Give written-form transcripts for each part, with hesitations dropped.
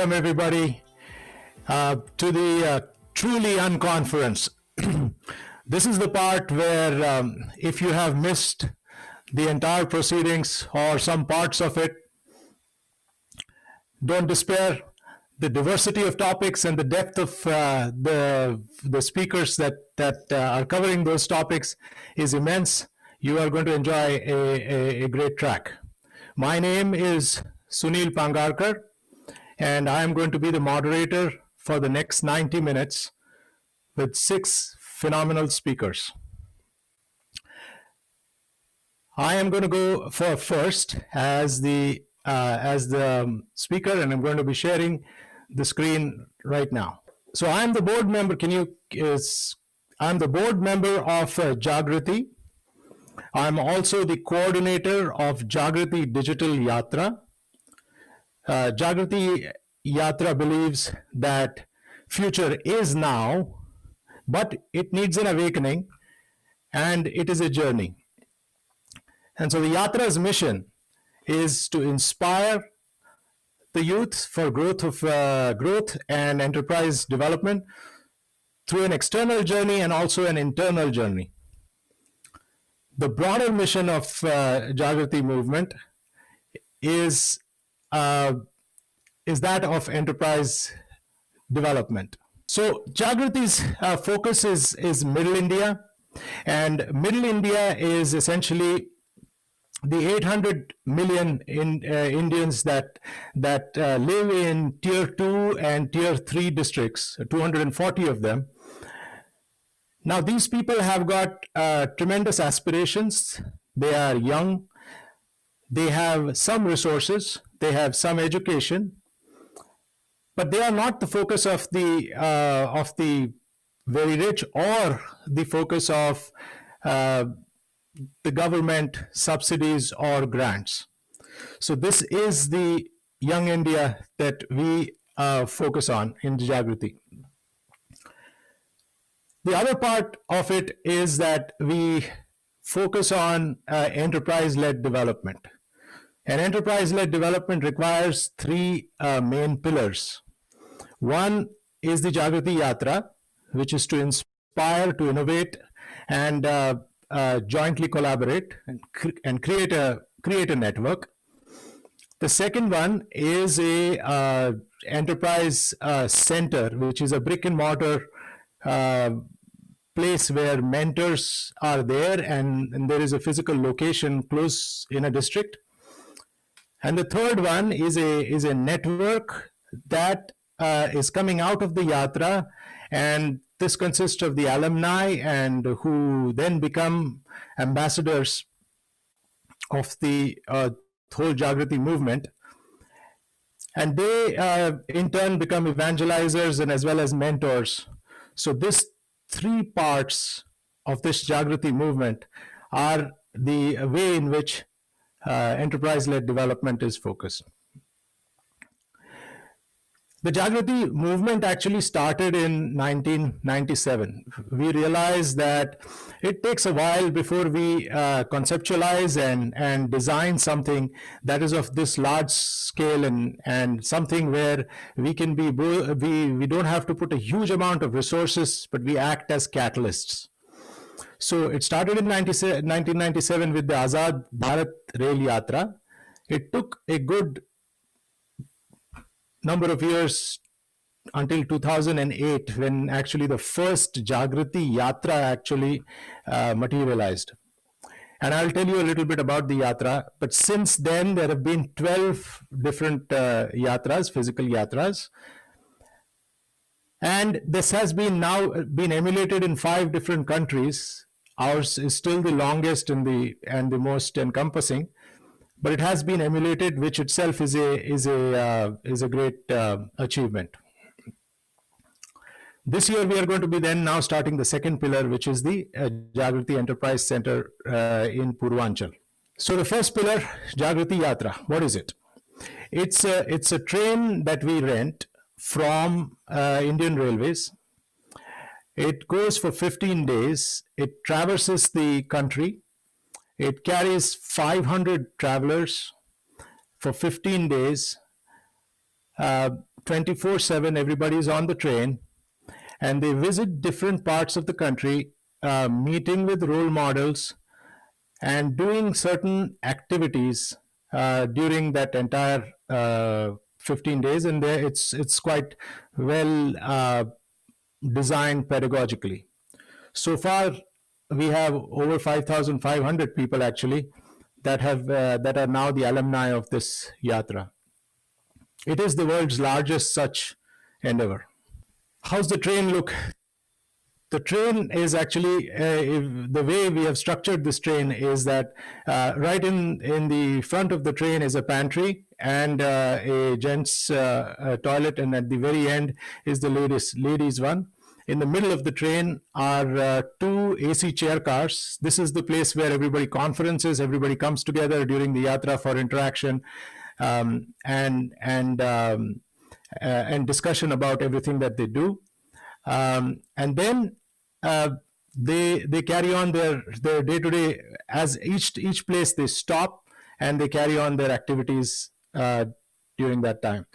welcome everybody to the truly Unconference. This is the part where if you have missed the entire proceedings or some parts of it, don't despair. The diversity of topics and the depth of the speakers that are covering those topics is immense. You are going to enjoy a great track. My name is Sunil Pangarkar, and I am going to be the moderator for the next 90 minutes with 6 phenomenal speakers. I am going to go for first as the speaker, and I'm going to be sharing the screen right now. So I'm the board member. I'm the board member of Jagrati. I'm also the coordinator of Jagrati Digital Yatra. Jagrati Yatra believes that future is now, but it needs an awakening, and it is a journey. And so the Yatra's mission is to inspire the youth for growth and enterprise development through an external journey and also an internal journey. The broader mission of Jagrati Movement is that of enterprise development. So Jagrati's focus is Middle India, and Middle India is essentially the 800 million Indians that live in Tier 2 and Tier 3 districts, 240 of them. Now, these people have got tremendous aspirations. They are young. They have some resources. They have some education, but they are not the focus of the very rich or the focus of the government subsidies or grants. So this is the young India that we focus on in Jagrati. The other part of it is that we focus on enterprise-led development. And enterprise-led development requires 3 main pillars. One is the Jagrati Yatra, which is to inspire, to innovate, and jointly collaborate and create a network. The second one is a enterprise center, which is a brick and mortar place where mentors are there, and there is a physical location close in a district. And the third one is a network that is coming out of the Yatra, and this consists of the alumni and who then become ambassadors of the whole Jagrati movement. And they in turn become evangelizers and as well as mentors. So this 3 parts of this Jagrati movement are the way in which enterprise-led development is focused. The Jagrati movement actually started in 1997. We realized that it takes a while before we conceptualize and design something that is of this large scale and something where we can be, we don't have to put a huge amount of resources, but we act as catalysts. So it started in 1997 with the Azad Bharat Rail Yatra. It took a good number of years until 2008, when actually the first Jagrati Yatra actually materialized. And I'll tell you a little bit about the Yatra, but since then there have been 12 different yatras, physical yatras. And this has been now been emulated in 5 different countries. Ours is still the longest and the most encompassing, but it has been emulated, which itself is a great achievement. This year we are going to be then now starting the second pillar, which is the Jagrati Enterprise Center in Purvanchal. So the first pillar, Jagrati Yatra, what is it? It's a train that we rent from Indian Railways. It goes for 15 days. It traverses the country. It carries 500 travelers for 15 days. 24/7, everybody's on the train, and they visit different parts of the country, meeting with role models and doing certain activities during that entire 15 days. And it's quite well designed pedagogically. So far, we have over 5,500 people actually that are now the alumni of this yatra. It is the world's largest such endeavor. How's the train look? The train is actually, the way we have structured this train is that right in the front of the train is a pantry and a gents toilet, and at the very end is the ladies one. In the middle of the train are two AC chair cars. This is the place where everybody conferences, everybody comes together during the yatra for interaction and discussion about everything that they do. And then they carry on their day-to-day, as each place they stop and they carry on their activities during that time.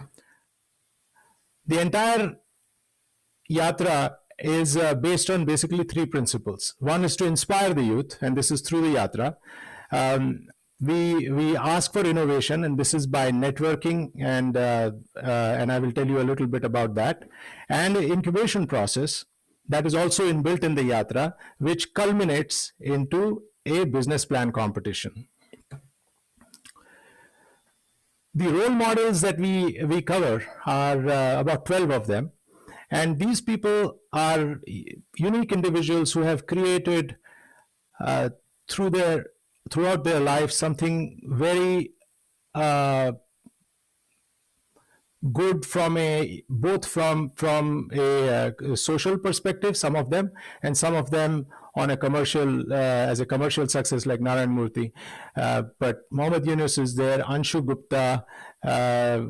The entire yatra is based on basically three principles. One is to inspire the youth, and this is through the yatra. We ask for innovation, and this is by networking, and I will tell you a little bit about that. And the incubation process that is also inbuilt in the yatra, which culminates into a business plan competition. The role models that we cover are about 12 of them. And these people are unique individuals who have created throughout their life something very good both from a social perspective, some of them, and some of them on a commercial as a commercial success like Narayan Murthy. But Mohammad Yunus is there, Anshu Gupta,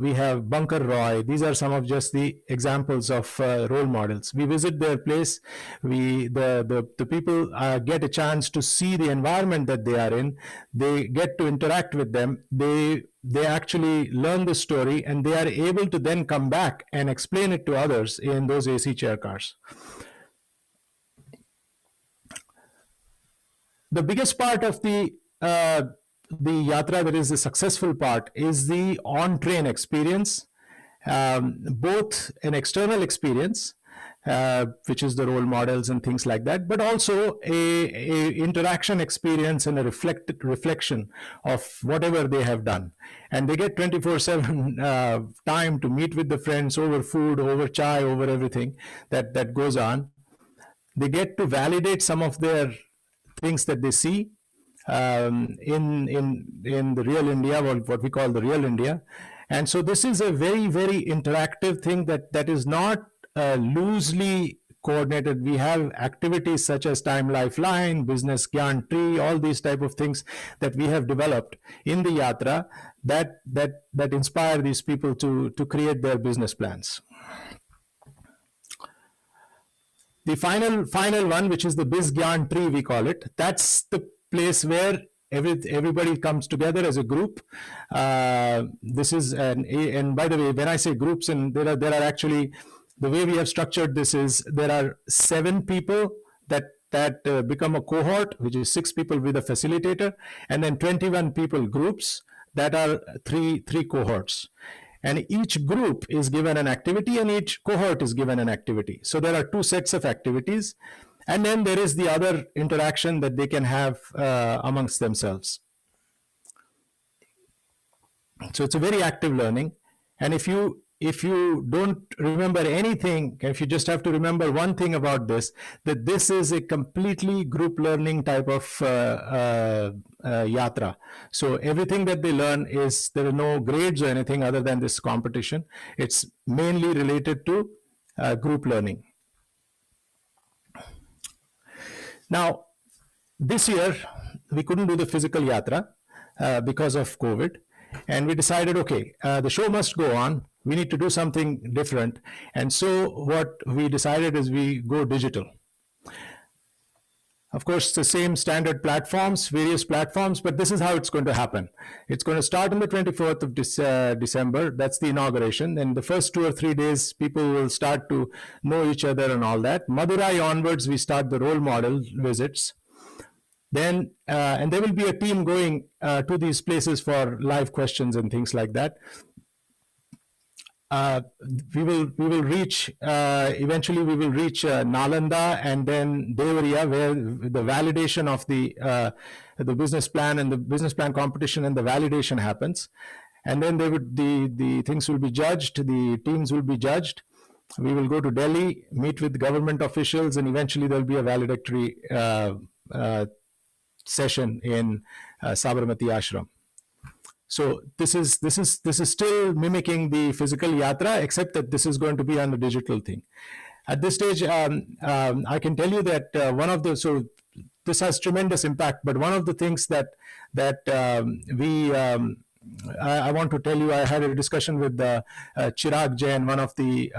we have Bankar Roy. These are some of just the examples of role models. We visit their place. The people get a chance to see the environment that they are in. They get to interact with them. They actually learn the story, and they are able to then come back and explain it to others in those AC chair cars. The biggest part of the yatra, that is the successful part, is the on-train experience, both an external experience, which is the role models and things like that, but also a interaction experience and a reflection of whatever they have done. And they get 24/7 time to meet with the friends over food, over chai, over everything that goes on. They get to validate some of their things that they see in the real India, or what we call the real India. And so this is a very, very interactive thing that is not loosely coordinated. We have activities such as Time Lifeline, Business Bizyan Tree, all these type of things that we have developed in the yatra that inspire these people to create their business plans. The final one, which is the Bizyan Tree, we call it, that's the place where everybody comes together as a group. This is and by the way, when I say groups, and there are actually, the way we have structured this is there are 7 people that become a cohort, which is 6 people with a facilitator, and then 21 people groups that are three cohorts. And each group is given an activity, and each cohort is given an activity. So there are 2 sets of activities. And then there is the other interaction that they can have amongst themselves. So it's a very active learning. And if you don't remember anything, if you just have to remember one thing about this, that this is a completely group learning type of yatra. So everything that they learn is, there are no grades or anything other than this competition. It's mainly related to group learning. Now, this year, we couldn't do the physical yatra because of COVID. And we decided, okay, the show must go on. We need to do something different. And so what we decided is we go digital. Of course, the same standard platforms, various platforms, but this is how it's going to happen. It's going to start on the 24th of December. That's the inauguration. And the first 2 or 3 days, people will start to know each other and all that. Madurai onwards, we start the role model visits. Then, and there will be a team going to these places for live questions and things like that. We will reach eventually we will reach Nalanda and then Devariya, where the validation of the business plan and the business plan competition and the validation happens, and then the things will be judged, the teams will be judged. We will go to Delhi, meet with government officials, and eventually there will be a valedictory session in Sabarmati Ashram. So this is still mimicking the physical yatra, except that this is going to be on a digital thing. At this stage, I can tell you that this has tremendous impact. But one of the things that I want to tell you, I had a discussion with Chirag Jain, one of the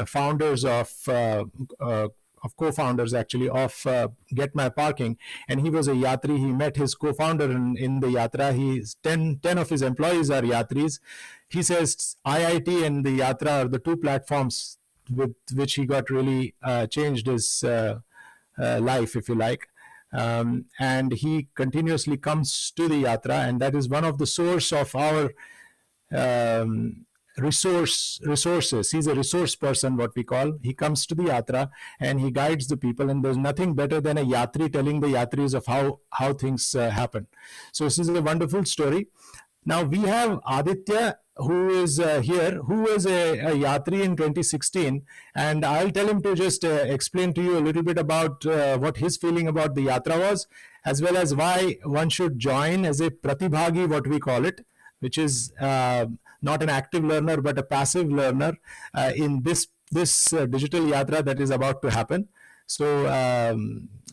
founders of co-founders actually of Get My Parking, and he was a yatri. He met his co-founder in the yatra. 10 of his employees are yatris. He says IIT and the yatra are the two platforms with which he got really changed his life, if you like. And he continuously comes to the yatra, and that is one of the source of our resources. He's a resource person, what we call. He comes to the yatra and he guides the people, and there's nothing better than a yatri telling the yatris of how things happen. So this is a wonderful story. Now we have Aditya, who is here, who was a yatri in 2016, and I'll tell him to just explain to you a little bit about what his feeling about the yatra was, as well as why one should join as a pratibhagi, what we call it, which is not an active learner but a passive learner in this digital yatra that is about to happen. So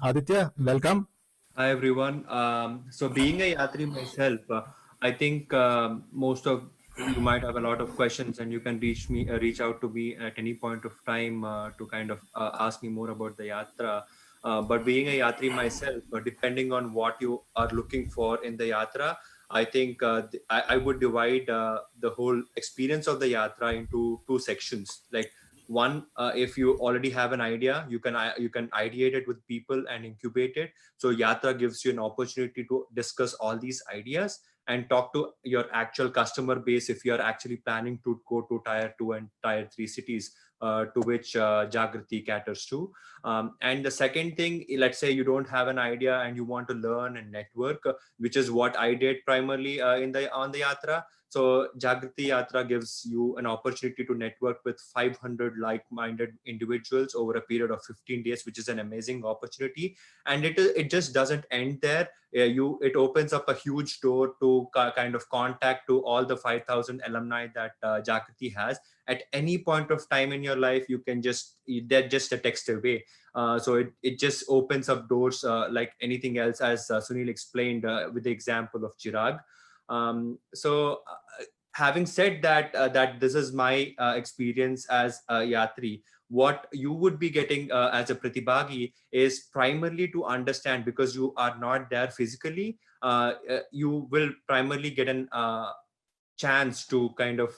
Aditya, welcome. Hi everyone. So being a yatri myself, I think most of you might have a lot of questions, and you can reach out to me at any point of time to kind of ask me more about the yatra. But being a yatri myself, depending on what you are looking for in the yatra, I think I would divide the whole experience of the yatra into two sections. Like one, if you already have an idea, you can ideate it with people and incubate it. So yatra gives you an opportunity to discuss all these ideas and talk to your actual customer base if you are actually planning to go to tier 2 and tier 3 cities, to which Jagrati caters to. And the second thing, let's say you don't have an idea and you want to learn and network, which is what I did primarily on the yatra. So Jagrati Yatra gives you an opportunity to network with 500 like-minded individuals over a period of 15 days, which is an amazing opportunity. And it just doesn't end there. It opens up a huge door to kind of contact to all the 5,000 alumni that Jagrati has. At any point of time in your life, you can they're just a text away. So it just opens up doors like anything else, as Sunil explained with the example of Chirag. So having said that, that this is my experience as a yatri, what you would be getting as a pratibhagi is primarily to understand, because you are not there physically, you will primarily get a chance to kind of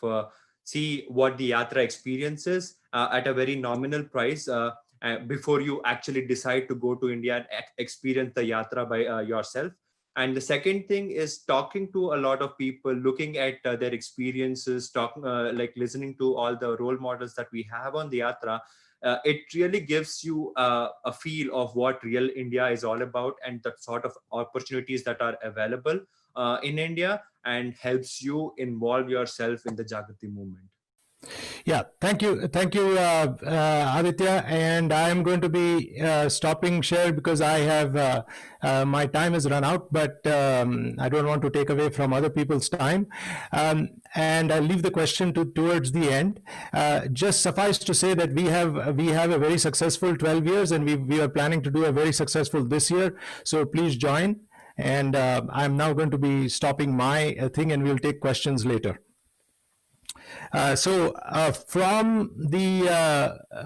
see what the yatra experience is at a very nominal price before you actually decide to go to India and experience the yatra by yourself. And the second thing is talking to a lot of people, looking at their experiences, like listening to all the role models that we have on the yatra. It really gives you a feel of what real India is all about and the sort of opportunities that are available in India, and helps you involve yourself in the Jagrati movement. Yeah, thank you, Aditya. And I am going to be stopping share because I have my time has run out, but I don't want to take away from other people's time. And I'll leave the question towards the end. Just suffice to say that we have a very successful 12 years, and we are planning to do a very successful this year. So please join. And I'm now going to be stopping my thing, and we'll take questions later. From the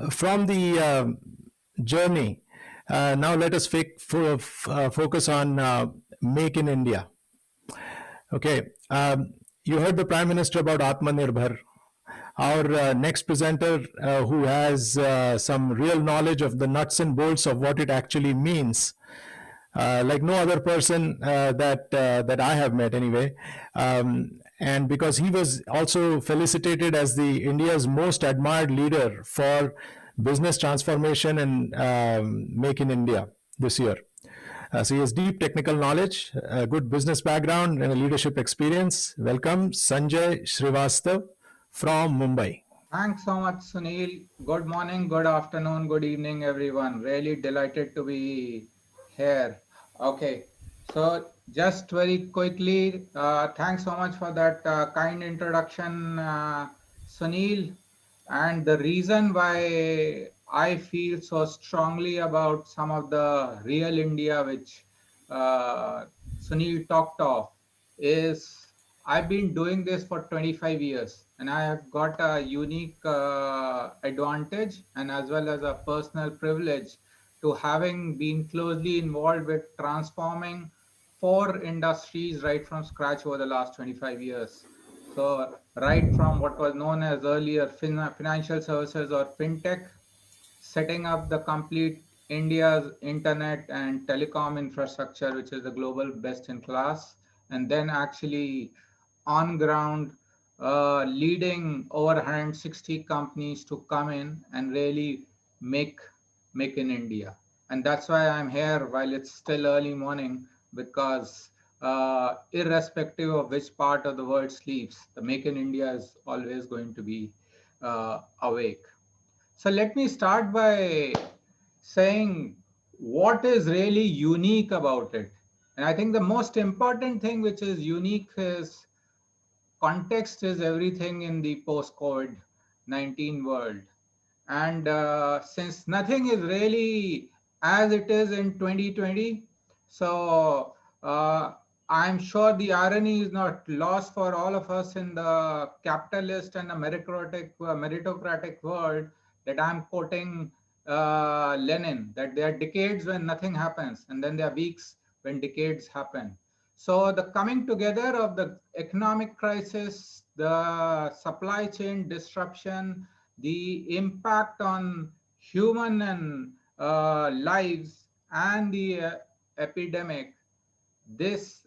journey, Now let us focus on Make in India. Okay, you heard the Prime Minister about Atmanirbhar. Our next presenter, who has some real knowledge of the nuts and bolts of what it actually means, like no other person that I have met anyway. And because he was also felicitated as the India's most admired leader for business transformation and Make in India this year. So he has deep technical knowledge, a good business background, and a leadership experience. Welcome, Sanjay Srivastav from Mumbai. Thanks so much, Sunil. Good morning, good afternoon, good evening, everyone. Really delighted to be here. Okay, so just very quickly, thanks so much for that kind introduction, Sunil. And the reason why I feel so strongly about some of the real India which uh, Sunil talked of is I've been doing this for 25 years and I have got a unique advantage and as well as a personal privilege to having been closely involved with transforming four industries right from scratch over the last 25 years. So, right from what was known as earlier financial services or fintech, setting up the complete India's internet and telecom infrastructure, which is the global best in class, and then actually on ground leading over 160 companies to come in and really make make in India. And that's why I'm here while it's still early morning because irrespective of which part of the world sleeps, the Make in India is always going to be awake. So let me start by saying what is really unique about it. And I think the most important thing which is unique is context is everything in the post COVID 19 world. And since nothing is really as it is in 2020, so I'm sure the irony is not lost for all of us in the capitalist and the meritocratic world that I'm quoting Lenin, that there are decades when nothing happens, and then there are weeks when decades happen. So the coming together of the economic crisis, the supply chain disruption, the impact on human and lives, and the epidemic, this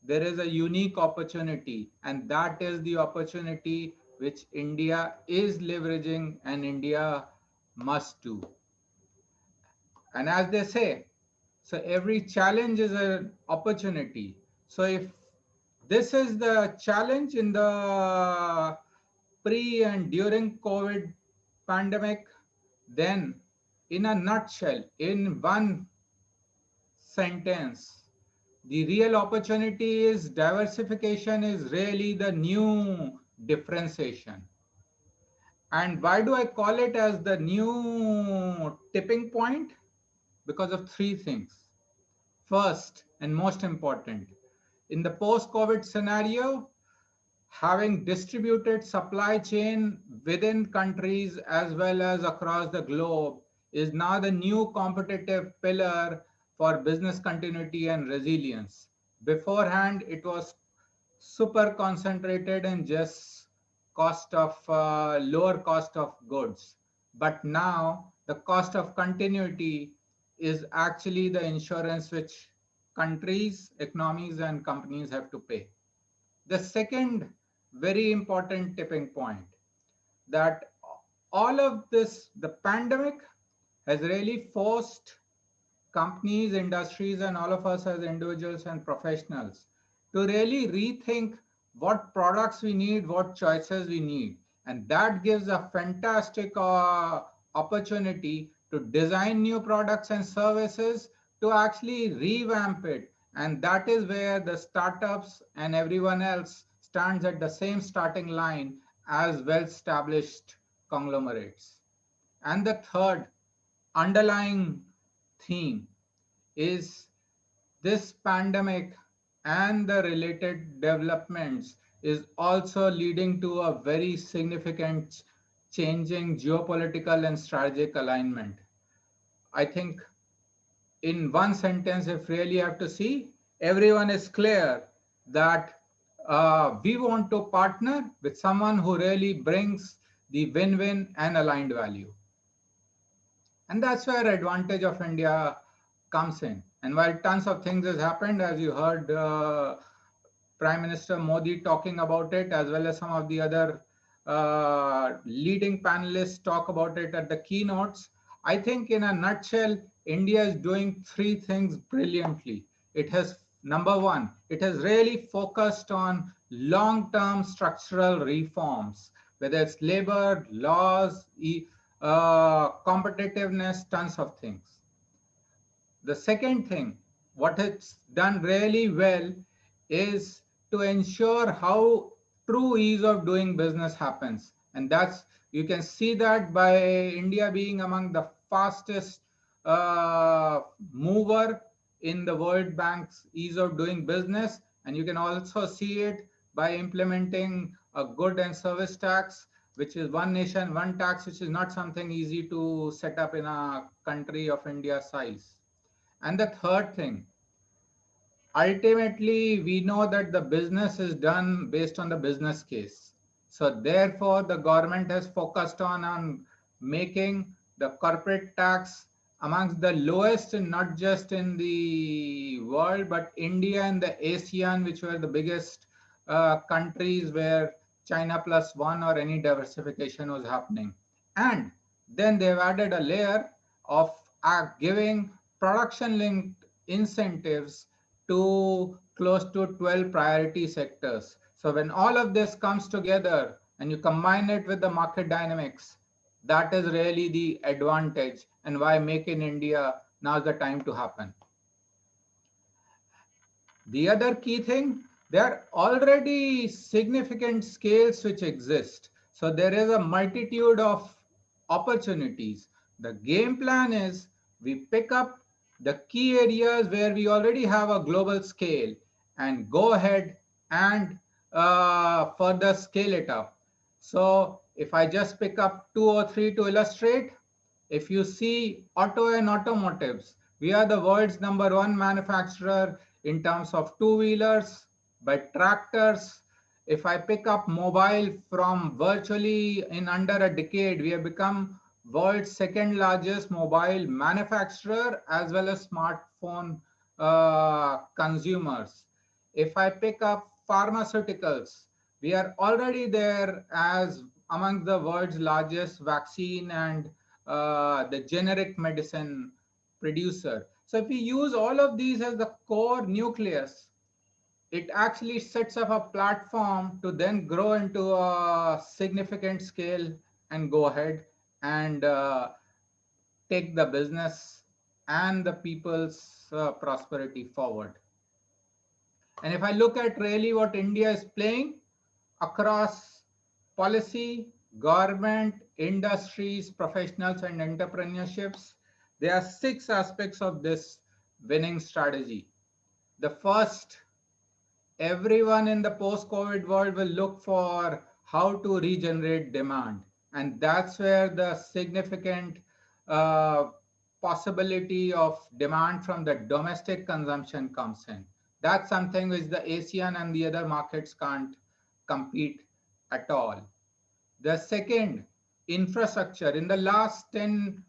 there is a unique opportunity, and that is the opportunity which India is leveraging and India must do. And as they say, so every challenge is an opportunity. So if this is the challenge in the pre and during COVID pandemic, then in a nutshell, in one sentence, the real opportunity is diversification is really the new differentiation. And why do I call it as the new tipping point? Because of three things. First, and most important, in the post COVID scenario, having distributed supply chain within countries as well as across the globe is now the new competitive pillar for business continuity and resilience. Beforehand, it was super concentrated in just cost of lower cost of goods, but now the cost of continuity is actually the insurance which countries, economies, and companies have to pay. The second very important tipping point, that all of this, the pandemic has really forced companies, industries, and all of us as individuals and professionals to really rethink what products we need, what choices we need. And that gives a fantastic opportunity to design new products and services, to actually revamp it. And that is where the startups and everyone else stands at the same starting line as well established conglomerates. And the third underlying theme is this pandemic and the related developments is also leading to a very significant changing geopolitical and strategic alignment. I think in one sentence, if really have to see, everyone is clear that we want to partner with someone who really brings the win-win and aligned value. And that's where advantage of India comes in. And while tons of things has happened, as you heard Prime Minister Modi talking about it, as well as some of the other leading panelists talk about it at the keynotes. I think in a nutshell, India is doing three things brilliantly. It has, number one, it has really focused on long-term structural reforms, whether it's labor, laws, competitiveness, tons of things. The second thing, what it's done really well is to ensure how true ease of doing business happens. And that's, you can see that by India being among the fastest mover in the World Bank's ease of doing business. And you can also see it by implementing a good and service tax, which is one nation, one tax, which is not something easy to set up in a country of India's size. And the third thing, ultimately, we know that the business is done based on the business case. So therefore, the government has focused on making the corporate tax amongst the lowest, and not just in the world, but India and the ASEAN, which were the biggest countries where China plus one or any diversification was happening. And then they've added a layer of giving production linked incentives to close to 12 priority sectors. So when all of this comes together and you combine it with the market dynamics, that is really the advantage and why Make in India now is the time to happen. The other key thing, there are already significant scales which exist. So there is a multitude of opportunities. The game plan is we pick up the key areas where we already have a global scale and go ahead and further scale it up. So if I just pick up two or three to illustrate, if you see auto and automotives, we are the world's number one manufacturer in terms of two-wheelers, by tractors. If I pick up mobile, from virtually in under a decade, we have become world's second largest mobile manufacturer as well as smartphone consumers. If I pick up pharmaceuticals, we are already there as among the world's largest vaccine and the generic medicine producer. So if we use all of these as the core nucleus, it actually sets up a platform to then grow into a significant scale and go ahead and take the business and the people's prosperity forward. And if I look at really what India is playing across policy, government, industries, professionals, and entrepreneurships, there are 6 aspects of this winning strategy. The first, everyone in the post-COVID world will look for how to regenerate demand. And that's where the significant uh, possibility of demand from the domestic consumption comes in. That's something which the ASEAN and the other markets can't compete at all. The second, infrastructure. In the last 10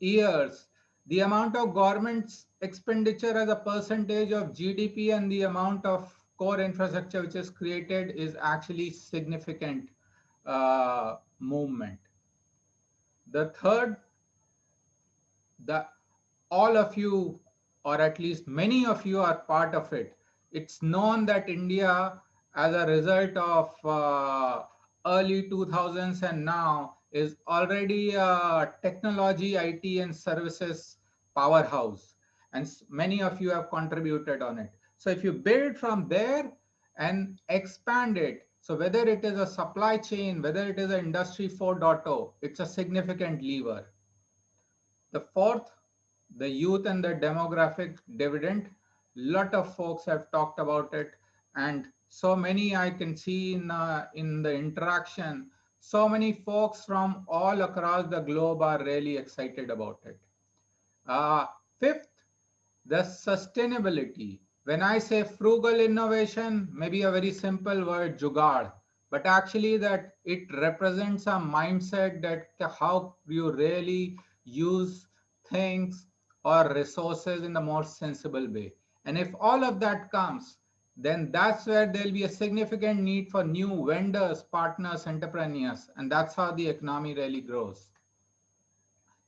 years, the amount of government's expenditure as a percentage of GDP and the amount of core infrastructure which is created is actually significant movement. The third, the all of you, or at least many of you, are part of it. It's known that India, as a result of early 2000s and now, is already a technology, IT, and services powerhouse. And many of you have contributed on it. So if you build from there and expand it, so whether it is a supply chain, whether it is an industry 4.0, it's a significant lever. The fourth, the youth and the demographic dividend. Lot of folks have talked about it, and so many I can see in the interaction. So many folks from all across the globe are really excited about it. Uh, Fifth, the sustainability. When I say frugal innovation, maybe a very simple word, jugaad, but actually that it represents a mindset that how you really use things or resources in the more sensible way. And if all of that comes, then that's where there'll be a significant need for new vendors, partners, entrepreneurs, and that's how the economy really grows.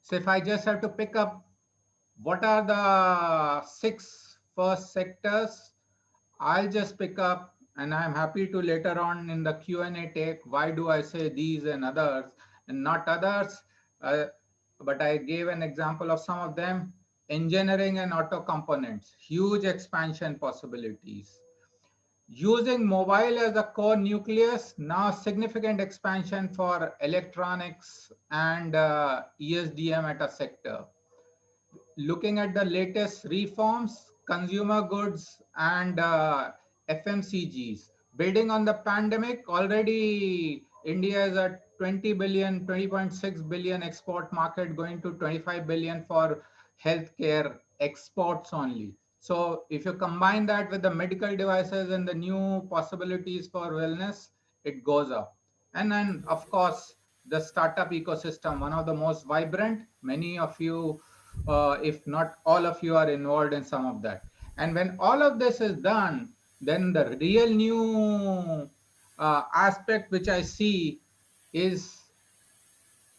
So if I just have to pick up what are the six first sectors, I'll just pick up, and I'm happy to later on in the Q&A take why do I say these and others and not others. uh, but I gave an example of some of them. Engineering and auto components, huge expansion possibilities. Using mobile as a core nucleus, now significant expansion for electronics and ESDM at a sector. Looking at the latest reforms, consumer goods and FMCGs. Building on the pandemic, already India is a 20 billion, 20.6 billion export market, going to 25 billion for healthcare exports only. So if you combine that with the medical devices and the new possibilities for wellness, it goes up. And then, of course, the startup ecosystem, one of the most vibrant. Many of you, if not all of you, are involved in some of that. And when all of this is done, then the real new aspect which I see is,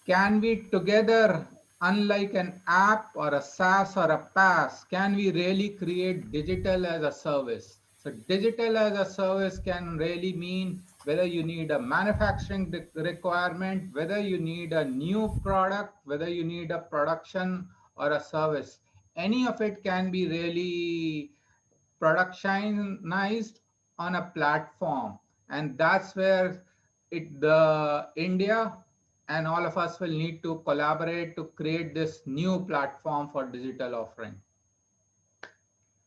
can we together, unlike an app or a SaaS or a PaaS, can we really create digital as a service? So digital as a service can really mean whether you need a manufacturing requirement, whether you need a new product, whether you need a production or a service. Any of it can be really productionized on a platform, and that's where the India and all of us will need to collaborate to create this new platform for digital offering.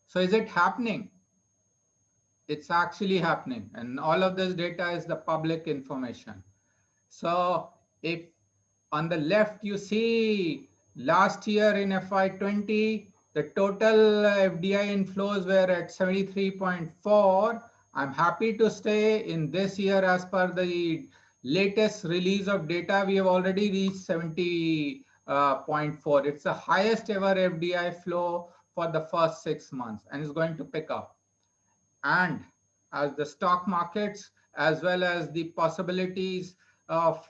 So is it happening? It's actually happening, and all of this data is the public information. So if on the left you see last year in FY20, the total FDI inflows were at 73.4. I'm happy to say in this year, as per the latest release of data, we have already reached 70.4. It's the highest ever FDI flow for the first 6 months, and it's going to pick up. And as the stock markets, as well as the possibilities of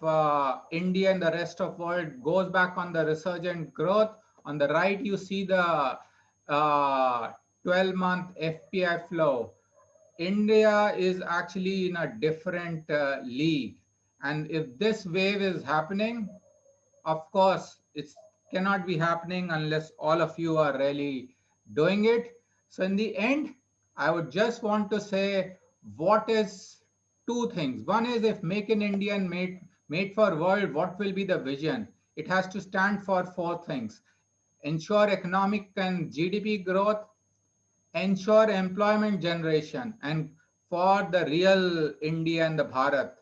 India and the rest of world goes back on the resurgent growth. On the right, you see the 12-month FPI flow. India is actually in a different league. And if this wave is happening, of course, it cannot be happening unless all of you are really doing it. So in the end, I would just want to say what is two things. One is, if Make in India and made for world, what will be the vision? It has to stand for four things: ensure economic and GDP growth, ensure employment generation, and for the real India and the Bharat.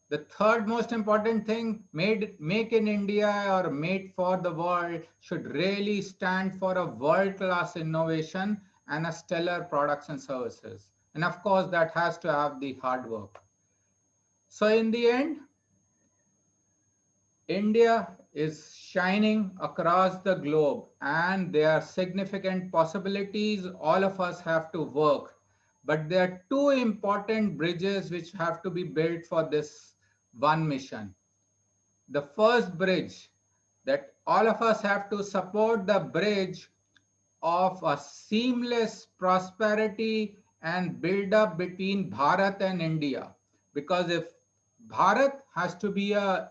The third most important thing, make in India or made for the world, should really stand for a world-class innovation and a stellar products and services. And of course, that has to have the hard work. So in the end, India is shining across the globe, and there are significant possibilities. All of us have to work. But there are two important bridges which have to be built for this one mission. The first bridge, that all of us have to support the bridge of a seamless prosperity and build up between Bharat and India. Because if Bharat has to be a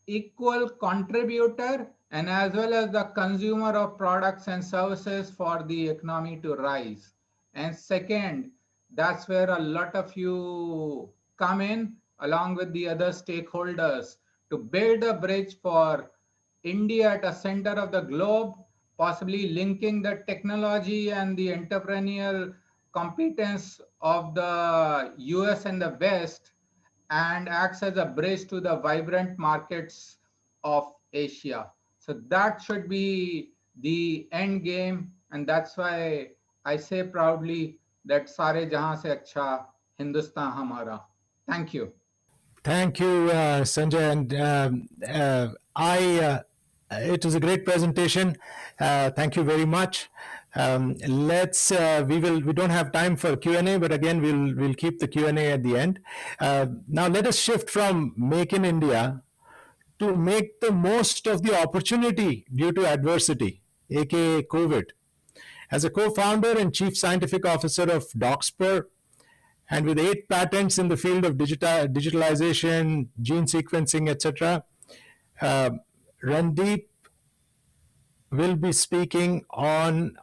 equal contributor and as well as the consumer of products and services for the economy to rise. And second, that's where a lot of you come in along with the other stakeholders to build a bridge for India at a center of the globe, possibly linking the technology and the entrepreneurial competence of the US and the West, and acts as a bridge to the vibrant markets of Asia. So that should be the end game, and that's why I say proudly that Sare Jahan se acha Hindustan hamara. Thank you. Thank you, Sanjay, and I. It was a great presentation. Thank you very much. Let's. We don't have time for Q&A, but again we'll keep the Q&A at the end. Now let us shift from Make in India to make the most of the opportunity due to adversity, aka COVID. As a co-founder and chief scientific officer of Doxper, and with 8 patents in the field of digitalization, gene sequencing, etc., uh, Randeep will be speaking on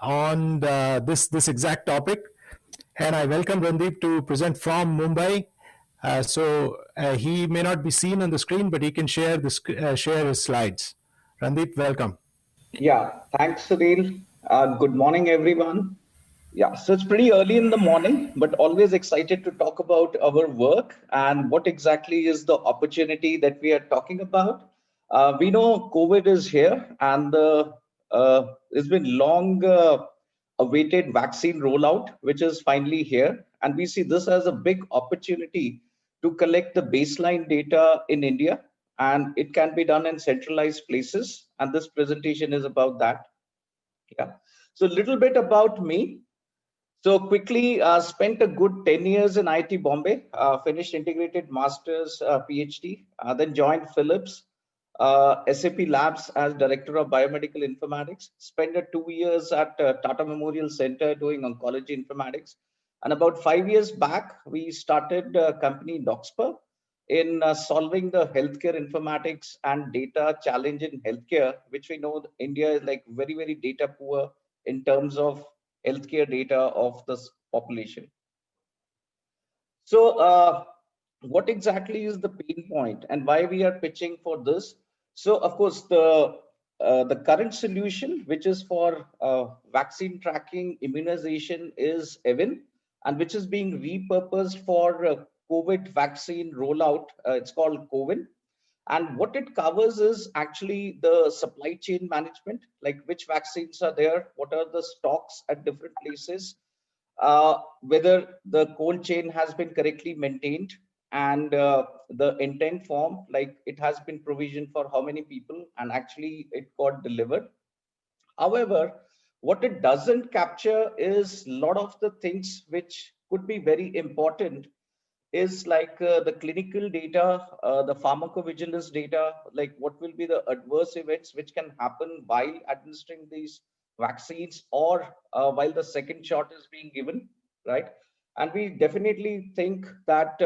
this exact topic. And I welcome Randeep to present from Mumbai. He may not be seen on the screen, but he can share share his slides. Randeep, welcome. Yeah, thanks, Sunil. Good morning, everyone. Yeah, so it's pretty early in the morning, but always excited to talk about our work and what exactly is the opportunity that we are talking about. We know COVID is here, and it's been long awaited vaccine rollout, which is finally here. And we see this as a big opportunity to collect the baseline data in India, and it can be done in centralized places. And this presentation is about that. Yeah. So a little bit about me. So quickly, spent a good 10 years in IIT Bombay, finished integrated master's, PhD, then joined Philips, SAP Labs as director of biomedical informatics, spent 2 years at Tata Memorial Center doing oncology informatics. And about 5 years back, we started a company Doxper in solving the healthcare informatics and data challenge in healthcare, which we know India is like very, very data poor in terms of healthcare data of this population. So what exactly is the pain point and why we are pitching for this? So of course, the current solution, which is for vaccine tracking immunization, is EVIN, and which is being repurposed for COVID vaccine rollout. It's called COVIN. And what it covers is actually the supply chain management, like which vaccines are there, what are the stocks at different places, whether the cold chain has been correctly maintained, and the intent form, like it has been provisioned for how many people and actually it got delivered. However, what it doesn't capture is a lot of the things which could be very important, is like the clinical data, the pharmacovigilance data, like what will be the adverse events which can happen while administering these vaccines, or while the second shot is being given, right? And we definitely think that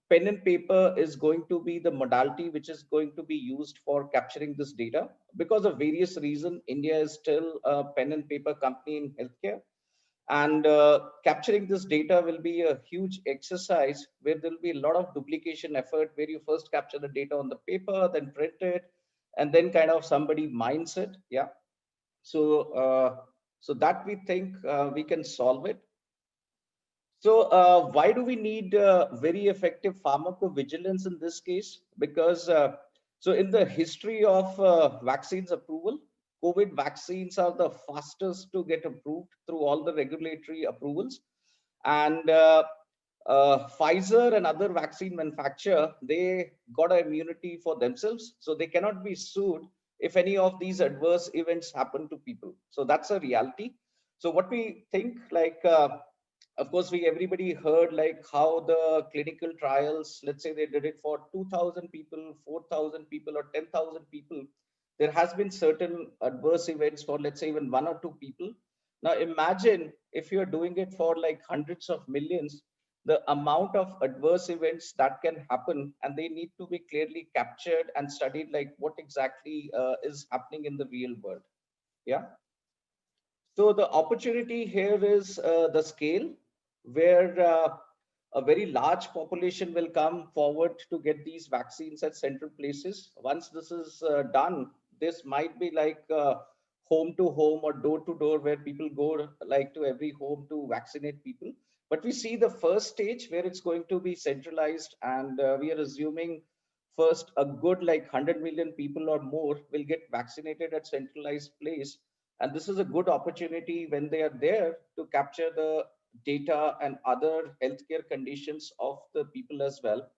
pen and paper is going to be the modality which is going to be used for capturing this data. Because of various reasons, India is still a pen and paper company in healthcare, and capturing this data will be a huge exercise where there will be a lot of duplication effort, where you first capture the data on the paper, then print it, and then kind of somebody mines it. Yeah. So so that we think we can solve it. So why do we need very effective pharmacovigilance in this case? Because so in the history of vaccines approval, COVID vaccines are the fastest to get approved through all the regulatory approvals. And Pfizer and other vaccine manufacturer, they got an immunity for themselves, so they cannot be sued if any of these adverse events happen to people. So that's a reality. So what we think, like of course, everybody heard like how the clinical trials, let's say they did it for 2,000 people, 4,000 people, or 10,000 people. There has been certain adverse events for, let's say, even 1 or 2 people. Now imagine if you're doing it for like hundreds of millions, the amount of adverse events that can happen, and they need to be clearly captured and studied, like what exactly is happening in the real world. Yeah. So the opportunity here is the scale, where a very large population will come forward to get these vaccines at central places. Once this is done, this might be like home to home or door to door, where people go like to every home to vaccinate people. But we see the first stage where it's going to be centralized, and we are assuming first a good like 100 million people or more will get vaccinated at centralized place. And this is a good opportunity when they are there to capture the data and other healthcare conditions of the people as well.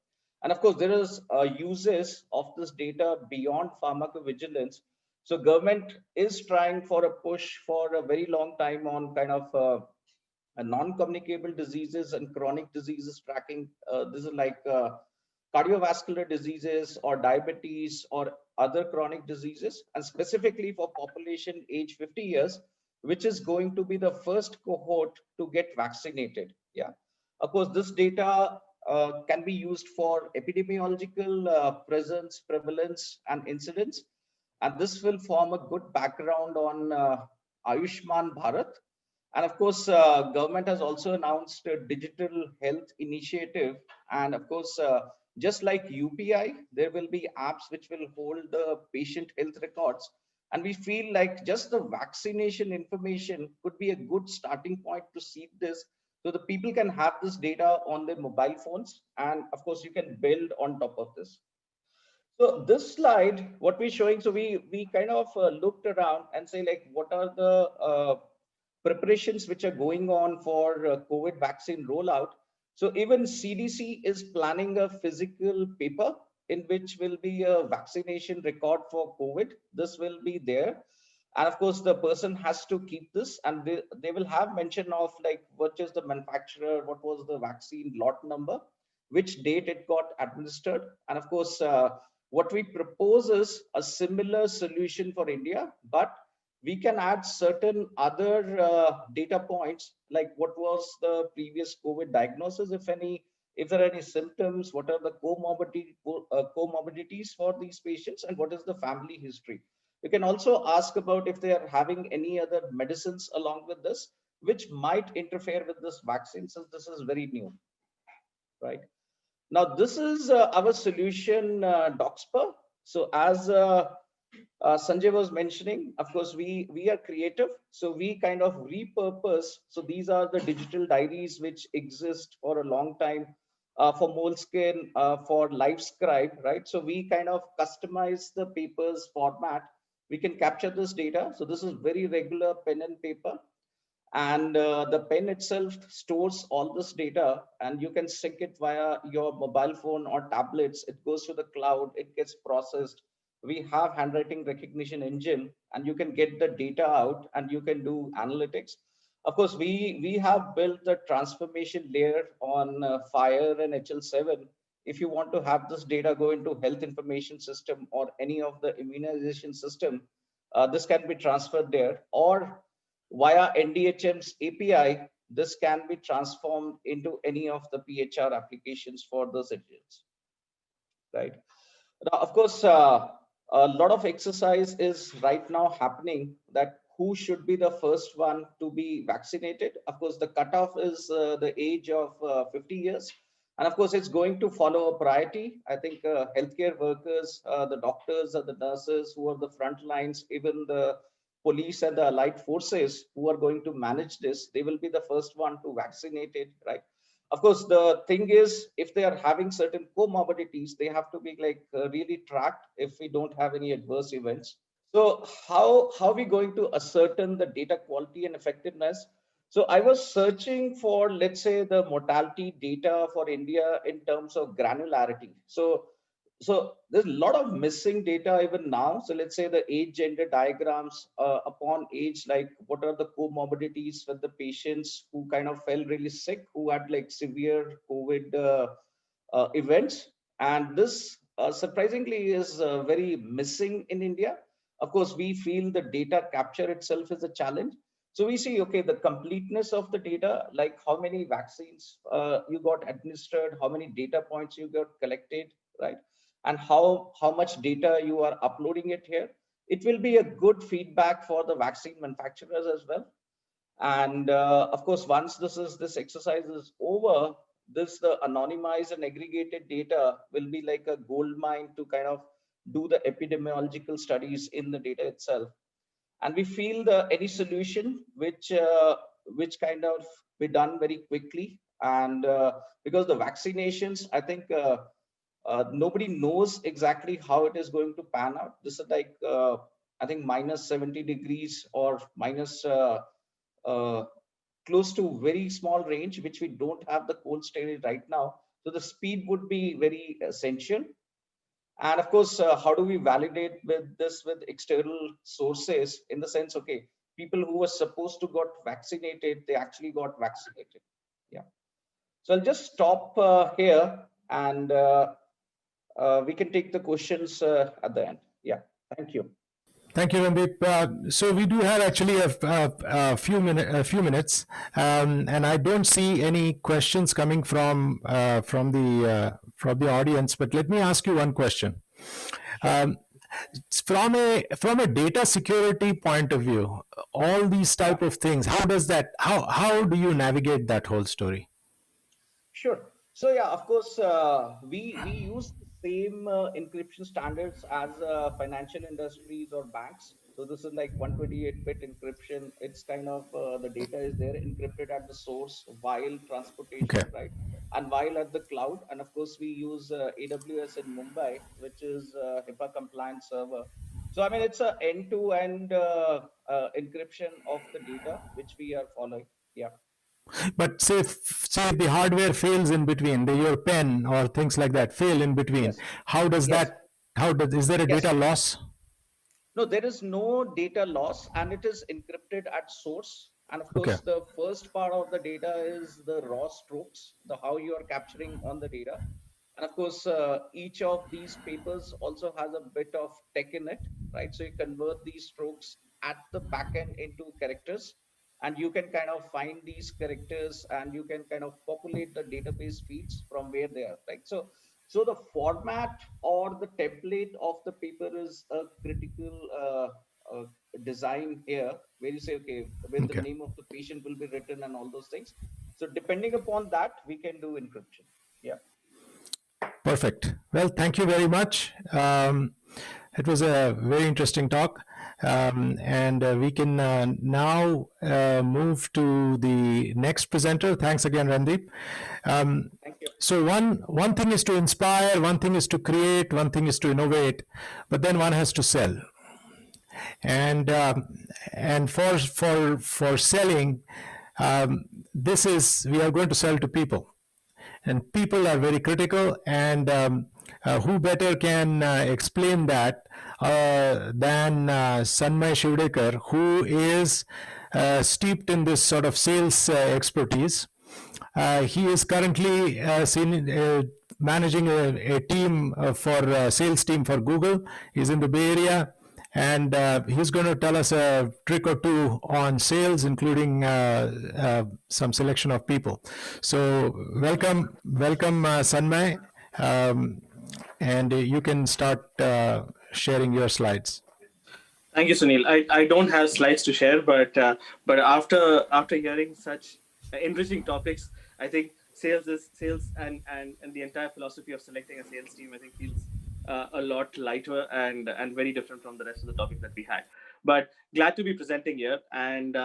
And of course, there is uses of this data beyond pharmacovigilance. So government is trying for a push for a very long time on kind of non-communicable diseases and chronic diseases tracking. This is like cardiovascular diseases or diabetes or other chronic diseases, and specifically for population age 50 years, which is going to be the first cohort to get vaccinated. Yeah, of course, this data can be used for epidemiological presence, prevalence, and incidence, and this will form a good background on Ayushman Bharat. And of course, government has also announced a digital health initiative. And of course, just like UPI, there will be apps which will hold the patient health records. And we feel like just the vaccination information could be a good starting point to seed this. So the people can have this data on their mobile phones. And of course, you can build on top of this. So this slide, what we're showing, so we kind of looked around and say like, what are the preparations which are going on for COVID vaccine rollout. So even CDC is planning a physical paper in which will be a vaccination record for COVID. This will be there. And of course, the person has to keep this, and they will have mention of like, what is the manufacturer, what was the vaccine lot number, which date it got administered. And of course, what we propose is a similar solution for India, but we can add certain other data points, like what was the previous COVID diagnosis, if any, if there are any symptoms, what are the comorbidities for these patients, and what is the family history. You can also ask about if they are having any other medicines along with this, which might interfere with this vaccine, since this is very new, right? Now, this is our solution, DocsPer. So as Sanjay was mentioning, of course, we are creative. So we kind of repurpose. So these are the digital diaries which exist for a long time for Moleskin, for LiveScribe, right? So we kind of customize the paper's format. We can capture this data. So this is very regular pen and paper. And the pen itself stores all this data, and you can sync it via your mobile phone or tablets. It goes to the cloud, it gets processed. We have handwriting recognition engine, and you can get the data out and you can do analytics. Of course, we have built the transformation layer on FIRE and HL7. If you want to have this data go into health information system or any of the immunization system, this can be transferred there, or via NDHM's API, this can be transformed into any of the PHR applications for the citizens, right? Now, of course, a lot of exercise is right now happening that who should be the first one to be vaccinated. Of course, the cutoff is the age of 50 years. And of course, it's going to follow a priority. I think healthcare workers, the doctors, the nurses who are the front lines, even the police and the allied forces who are going to manage this, they will be the first one to vaccinate it, right? Of course, the thing is, if they are having certain comorbidities, they have to be like really tracked if we don't have any adverse events. So how are we going to ascertain the data quality and effectiveness? So I was searching for, let's say, the mortality data for India in terms of granularity. So there's a lot of missing data even now. So let's say the age gender diagrams upon age, like what are the comorbidities with the patients who kind of fell really sick, who had like severe COVID events. And this surprisingly is very missing in India. Of course, we feel the data capture itself is a challenge. So we see, okay, the completeness of the data, like how many vaccines you got administered, how many data points you got collected, right? And how much data you are uploading it here. It will be a good feedback for the vaccine manufacturers as well. And of course, once this exercise is over, the anonymized and aggregated data will be like a gold mine to kind of do the epidemiological studies in the data itself. And we feel any solution which kind of be done very quickly. And because the vaccinations, I think nobody knows exactly how it is going to pan out. This is like I think minus 70 degrees or minus uh, close to very small range, which we don't have the cold storage right now. So the speed would be very essential. And of course, how do we validate with this with external sources in the sense, okay, people who were supposed to got vaccinated, they actually got vaccinated. Yeah. So I'll just stop here, and we can take the questions at the end. Yeah. Thank you. Thank you, Randeep. So we do have actually a few minutes, and I don't see any questions coming from the audience. But let me ask you one question. Um, from a data security point of view, all these type of things, how do you navigate that whole story? Sure. So yeah, of course, we use the same encryption standards as financial industries or banks. So this is like 128-bit encryption. It's kind of the data is there encrypted at the source while Okay. transportation, right? And while at the cloud. And of course, we use AWS in Mumbai, which is HIPAA compliant server. So I mean, it's a end-to-end encryption of the data which we are following. Yeah. But say the hardware fails in between, your pen or things like that fail in between. Yes. How does Yes. that? Is there a Yes. data loss? No, there is no data loss, and it is encrypted at source. And of Okay. course, the first part of the data is the raw strokes, the how you are capturing on the data. And of course, each of these papers also has a bit of tech in it, right? So you convert these strokes at the back end into characters, and you can kind of find these characters and you can kind of populate the database feeds from where they are, right? So the format or the template of the paper is a critical design here, where you say, okay, where the Okay. name of the patient will be written and all those things. So depending upon that, we can do encryption. Yeah. Perfect. Well, thank you very much. It was a very interesting talk. And we can now move to the next presenter. Thanks again, Randeep. Thank you. So one thing is to inspire, one thing is to create, one thing is to innovate, but then one has to sell. And for selling, we are going to sell to people, and people are very critical. And who better can explain that than Sanmay Shivdekar, who is steeped in this sort of sales expertise. He is currently managing a team sales team for Google. He's in the Bay Area, and he's going to tell us a trick or two on sales, including some selection of people. So welcome, Sanmay, and you can start sharing your slides. Thank you, Sunil. I don't have slides to share, but after hearing such enriching topics, I think sales and the entire philosophy of selecting a sales team, I think, feels a lot lighter and very different from the rest of the topics that we had. But glad to be presenting here, and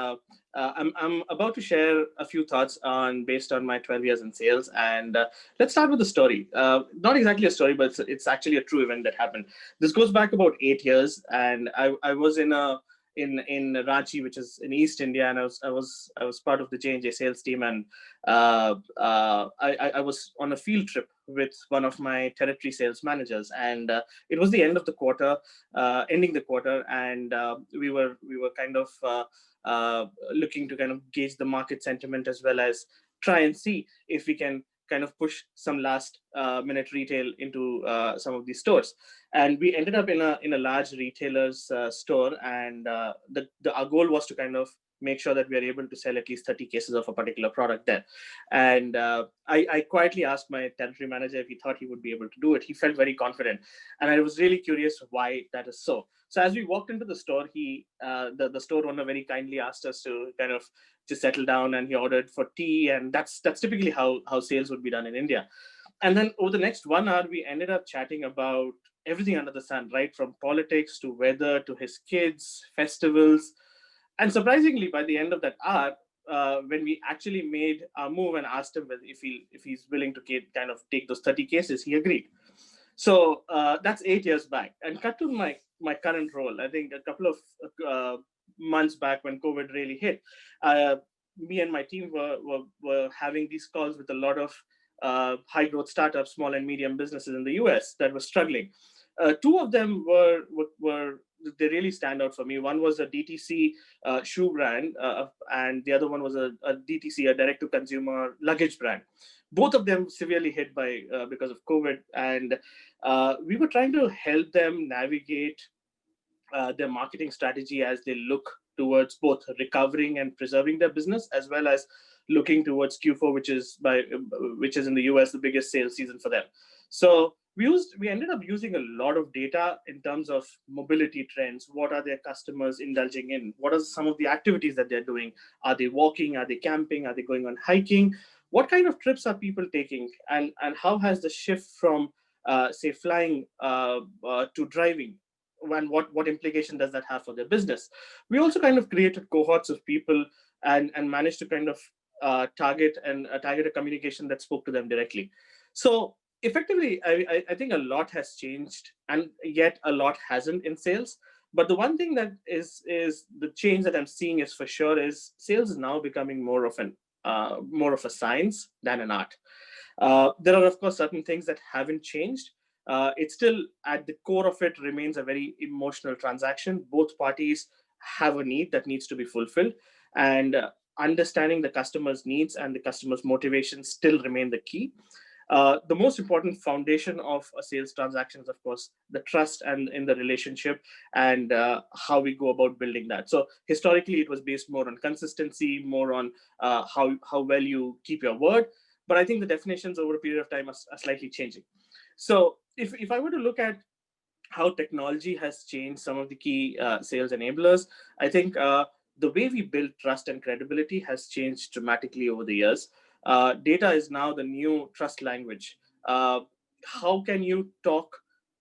I'm about to share a few thoughts based on my 12 years in sales. And let's start with the story. Not exactly a story, but it's actually a true event that happened. This goes back about 8 years, and I was in Ranchi, which is in East India, and I was part of the J&J sales team, and I was on a field trip with one of my territory sales managers, and it was the end of the quarter, ending the quarter, and we were kind of looking to kind of gauge the market sentiment, as well as try and see if we can kind of push some last minute retail into some of these stores. And we ended up in a large retailer's store, and our goal was to kind of make sure that we are able to sell at least 30 cases of a particular product there. And I quietly asked my territory manager if he thought he would be able to do it. He felt very confident, and I was really curious why that is so. So as we walked into the store, the store owner very kindly asked us to kind of just settle down, and he ordered for tea, and that's typically how sales would be done in India. And then over the next 1 hour, we ended up chatting about everything under the sun, right from politics to weather to his kids, festivals. And surprisingly, by the end of that hour, when we actually made our move and asked him if he's willing to kind of take those 30 cases, he agreed. So that's 8 years back. And cut to my my current role. I think a couple of months back when COVID really hit, me and my team were having these calls with a lot of high growth startups, small and medium businesses in the US that were struggling. Two of them were they really stand out for me. One was a DTC shoe brand, and the other one was a DTC, a direct to consumer luggage brand. Both of them severely hit by because of COVID, and we were trying to help them navigate their marketing strategy as they look towards both recovering and preserving their business, as well as looking towards Q4, which is in the US the biggest sales season for them. So we ended up using a lot of data in terms of mobility trends. What are their customers indulging in? What are some of the activities that they're doing? Are they walking? Are they camping? Are they going on hiking? What kind of trips are people taking? And how has the shift from say flying to driving, and what implication does that have for their business? We also kind of created cohorts of people and managed to kind of target a communication that spoke to them directly. So effectively, I think a lot has changed, and yet a lot hasn't in sales. But the one thing that is the change that I'm seeing is for sure is sales is now becoming more of a science than an art. There are, of course, certain things that haven't changed. It's still at the core of it remains a very emotional transaction. Both parties have a need that needs to be fulfilled, and understanding the customer's needs and the customer's motivations still remain the key. The most important foundation of a sales transaction is, of course, the trust and in the relationship, and how we go about building that. So historically, it was based more on consistency, more on how well you keep your word. But I think the definitions over a period of time are slightly changing. So if I were to look at how technology has changed some of the key sales enablers, I think the way we build trust and credibility has changed dramatically over the years. Data is now the new trust language. How can you talk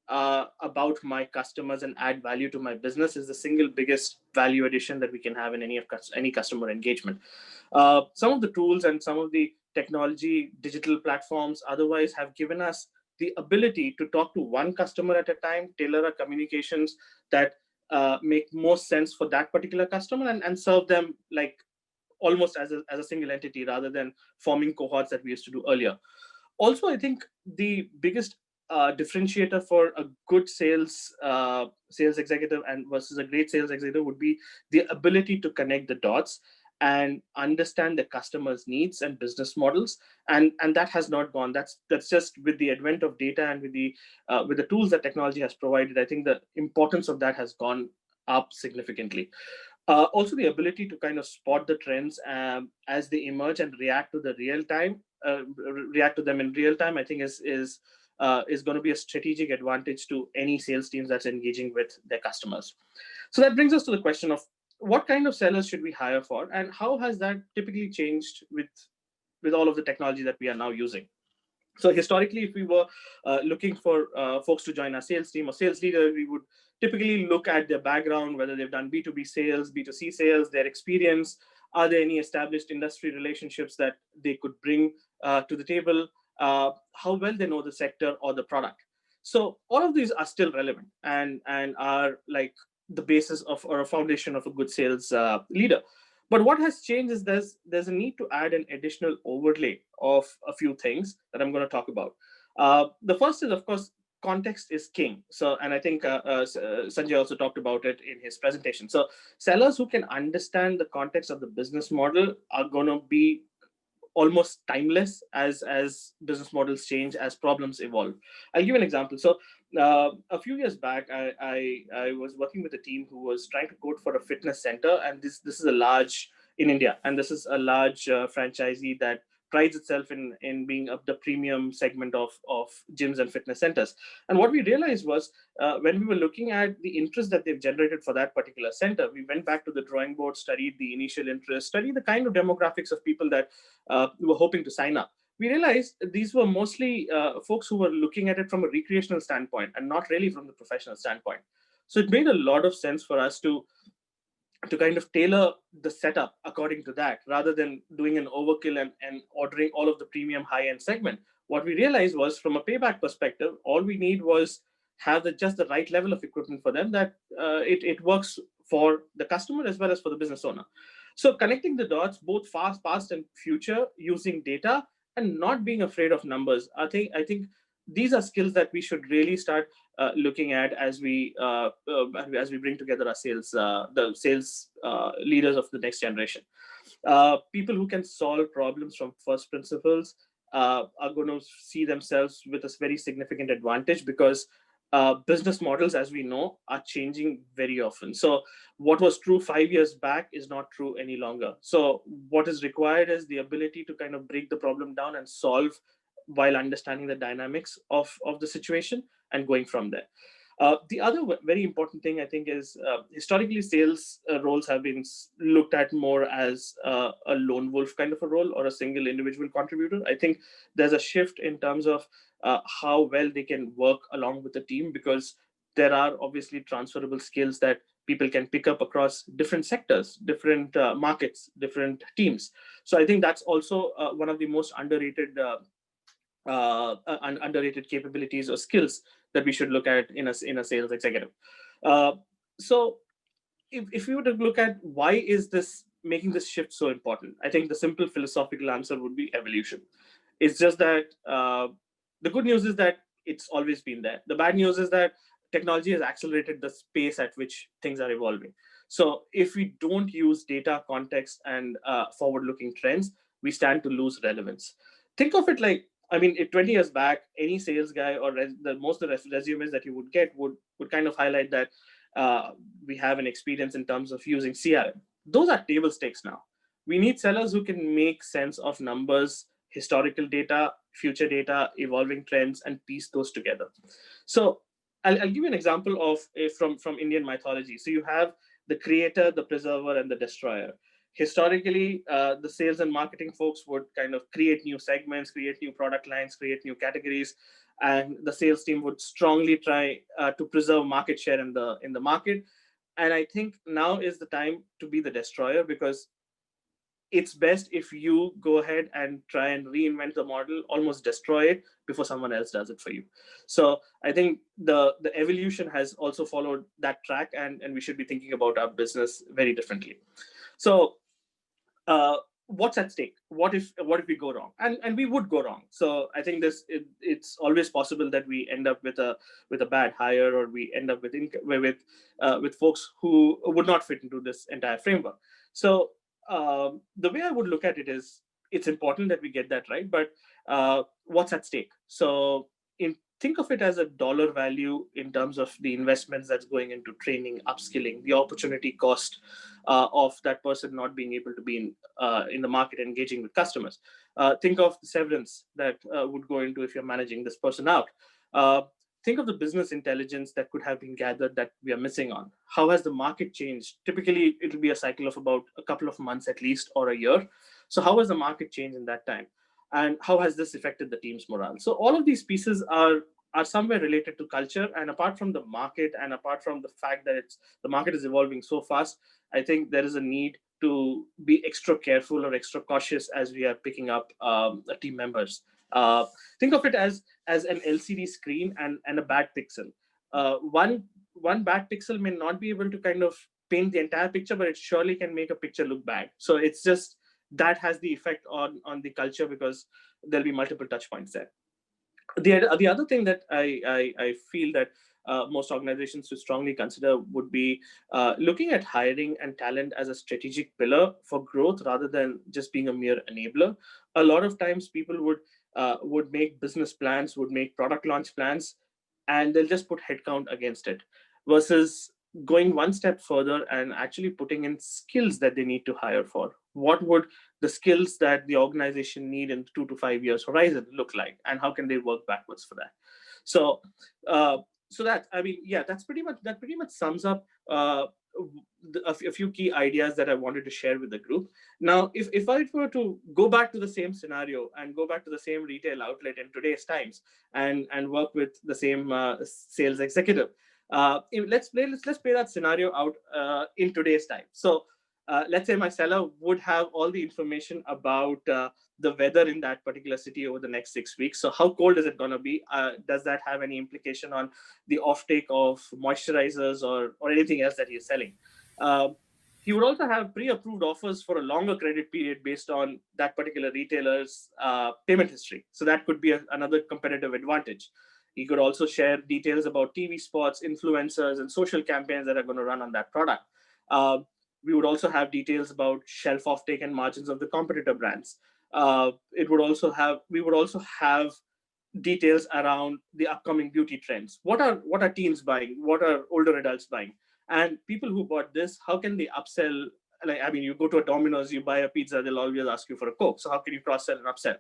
about my customers and add value to my business is the single biggest value addition that we can have in any customer engagement. Some of the tools and some of the technology, digital platforms otherwise have given us the ability to talk to one customer at a time, tailor our communications that make most sense for that particular customer, and serve them like almost as a single entity rather than forming cohorts that we used to do earlier. Also, I think the biggest differentiator for a good sales executive and versus a great sales executive would be the ability to connect the dots and understand the customer's needs and business models, and that has not gone. That's just with the advent of data and with the tools that technology has provided. I think the importance of that has gone up significantly. Also, the ability to kind of spot the trends as they emerge and react to them in real time, I think is going to be a strategic advantage to any sales teams that's engaging with their customers. So that brings us to the question of what kind of sellers should we hire for, and how has that typically changed with all of the technology that we are now using? So historically, if we were looking for folks to join our sales team or sales leader, we would typically look at their background, whether they've done B2B sales, B2C sales, their experience. Are there any established industry relationships that they could bring to the table? How well they know the sector or the product. So all of these are still relevant and are like the basis of or a foundation of a good sales leader. But what has changed is there's a need to add an additional overlay of a few things that I'm going to talk about. The first is, of course, context is king. So, and I think Sanjay also talked about it in his presentation. So sellers who can understand the context of the business model are going to be almost timeless as business models change, as problems evolve. I'll give an example. So a few years back, I was working with a team who was trying to code for a fitness center, and this is a large in India, and this is a large franchisee that prides itself in being the premium segment of gyms and fitness centers. And what we realized was when we were looking at the interest that they've generated for that particular center, we went back to the drawing board, studied the initial interest, studied the kind of demographics of people that we were hoping to sign up. We realized these were mostly folks who were looking at it from a recreational standpoint and not really from the professional standpoint. So it made a lot of sense for us to kind of tailor the setup according to that, rather than doing an overkill and ordering all of the premium high-end segment. What we realized was, from a payback perspective, all we need was have just the right level of equipment for them, that it works for the customer as well as for the business owner. So connecting the dots, both past and future, using data and not being afraid of numbers. I think these are skills that we should really start looking at as we bring together our the sales leaders of the next generation. People who can solve problems from first principles are going to see themselves with a very significant advantage, because business models, as we know, are changing very often. So what was true 5 years back is not true any longer. So what is required is the ability to kind of break the problem down and solve while understanding the dynamics of the situation and going from there. The other very important thing, I think, is historically sales roles have been looked at more as a lone wolf kind of a role, or a single individual contributor. I think there's a shift in terms of how well they can work along with the team, because there are obviously transferable skills that people can pick up across different sectors, different markets, different teams. So I think that's also one of the most underrated underrated capabilities or skills that we should look at in a sales executive. So if we were to look at why is this making this shift so important, I think the simple philosophical answer would be evolution. It's just that the good news is that it's always been there. The bad news is that technology has accelerated the pace at which things are evolving. So if we don't use data, context, and forward-looking trends, we stand to lose relevance. Think of it like, I mean, 20 years back, any sales guy or most of the resumes that you would get would kind of highlight that we have an experience in terms of using CRM. Those are table stakes now. We need sellers who can make sense of numbers, historical data, future data, evolving trends, and piece those together. So I'll give you an example of from Indian mythology. So you have the creator, the preserver, and the destroyer. Historically, the sales and marketing folks would kind of create new segments, create new product lines, create new categories, and the sales team would strongly try to preserve market share in the market. And I think now is the time to be the destroyer, because it's best if you go ahead and try and reinvent the model, almost destroy it before someone else does it for you. So I think the evolution has also followed that track, and we should be thinking about our business very differently. So what's at stake? What if we go wrong? And we would go wrong. So I think it's always possible that we end up with a bad hire, or we end up with folks who would not fit into this entire framework. So the way I would look at it is, it's important that we get that right, but what's at stake? So think of it as a dollar value in terms of the investments that's going into training, upskilling, the opportunity cost of that person not being able to be in the market engaging with customers. Think of the severance that would go into if you're managing this person out. Think of the business intelligence that could have been gathered that we are missing on. How has the market changed? Typically, it will be a cycle of about a couple of months at least, or a year. So how has the market changed in that time? And how has this affected the team's morale? So all of these pieces are somewhere related to culture. And apart from the market, and apart from the fact that the market is evolving so fast, I think there is a need to be extra careful or extra cautious as we are picking up team members. Think of it as an LCD screen and a bad pixel. One bad pixel may not be able to kind of paint the entire picture, but it surely can make a picture look bad. So it's just that has the effect on the culture, because there'll be multiple touch points there. The other thing that I feel that most organizations should strongly consider would be looking at hiring and talent as a strategic pillar for growth, rather than just being a mere enabler. A lot of times people would make business plans, would make product launch plans, and they'll just put headcount against it, versus going one step further and actually putting in skills that they need to hire for. What would the skills that the organization need in 2 to 5 years horizon look like, and how can they work backwards for that? So that, I mean, yeah, that pretty much sums up a few key ideas that I wanted to share with the group. Now, if I were to go back to the same scenario and go back to the same retail outlet in today's times and work with the same sales executive, let's play that scenario out in today's time. So let's say my seller would have all the information about the weather in that particular city over the next 6 weeks. So how cold is it going to be? Does that have any implication on the offtake of moisturizers or anything else that he's selling? He would also have pre-approved offers for a longer credit period based on that particular retailer's payment history. So that could be another competitive advantage. He could also share details about TV spots, influencers, and social campaigns that are going to run on that product. We would also have details about shelf offtake and margins of the competitor brands. We would also have details around the upcoming beauty trends. What are teens buying? What are older adults buying? And people who bought this, how can they upsell? Like, I mean, you go to a Domino's, you buy a pizza, they'll always ask you for a Coke. So how can you cross-sell and upsell?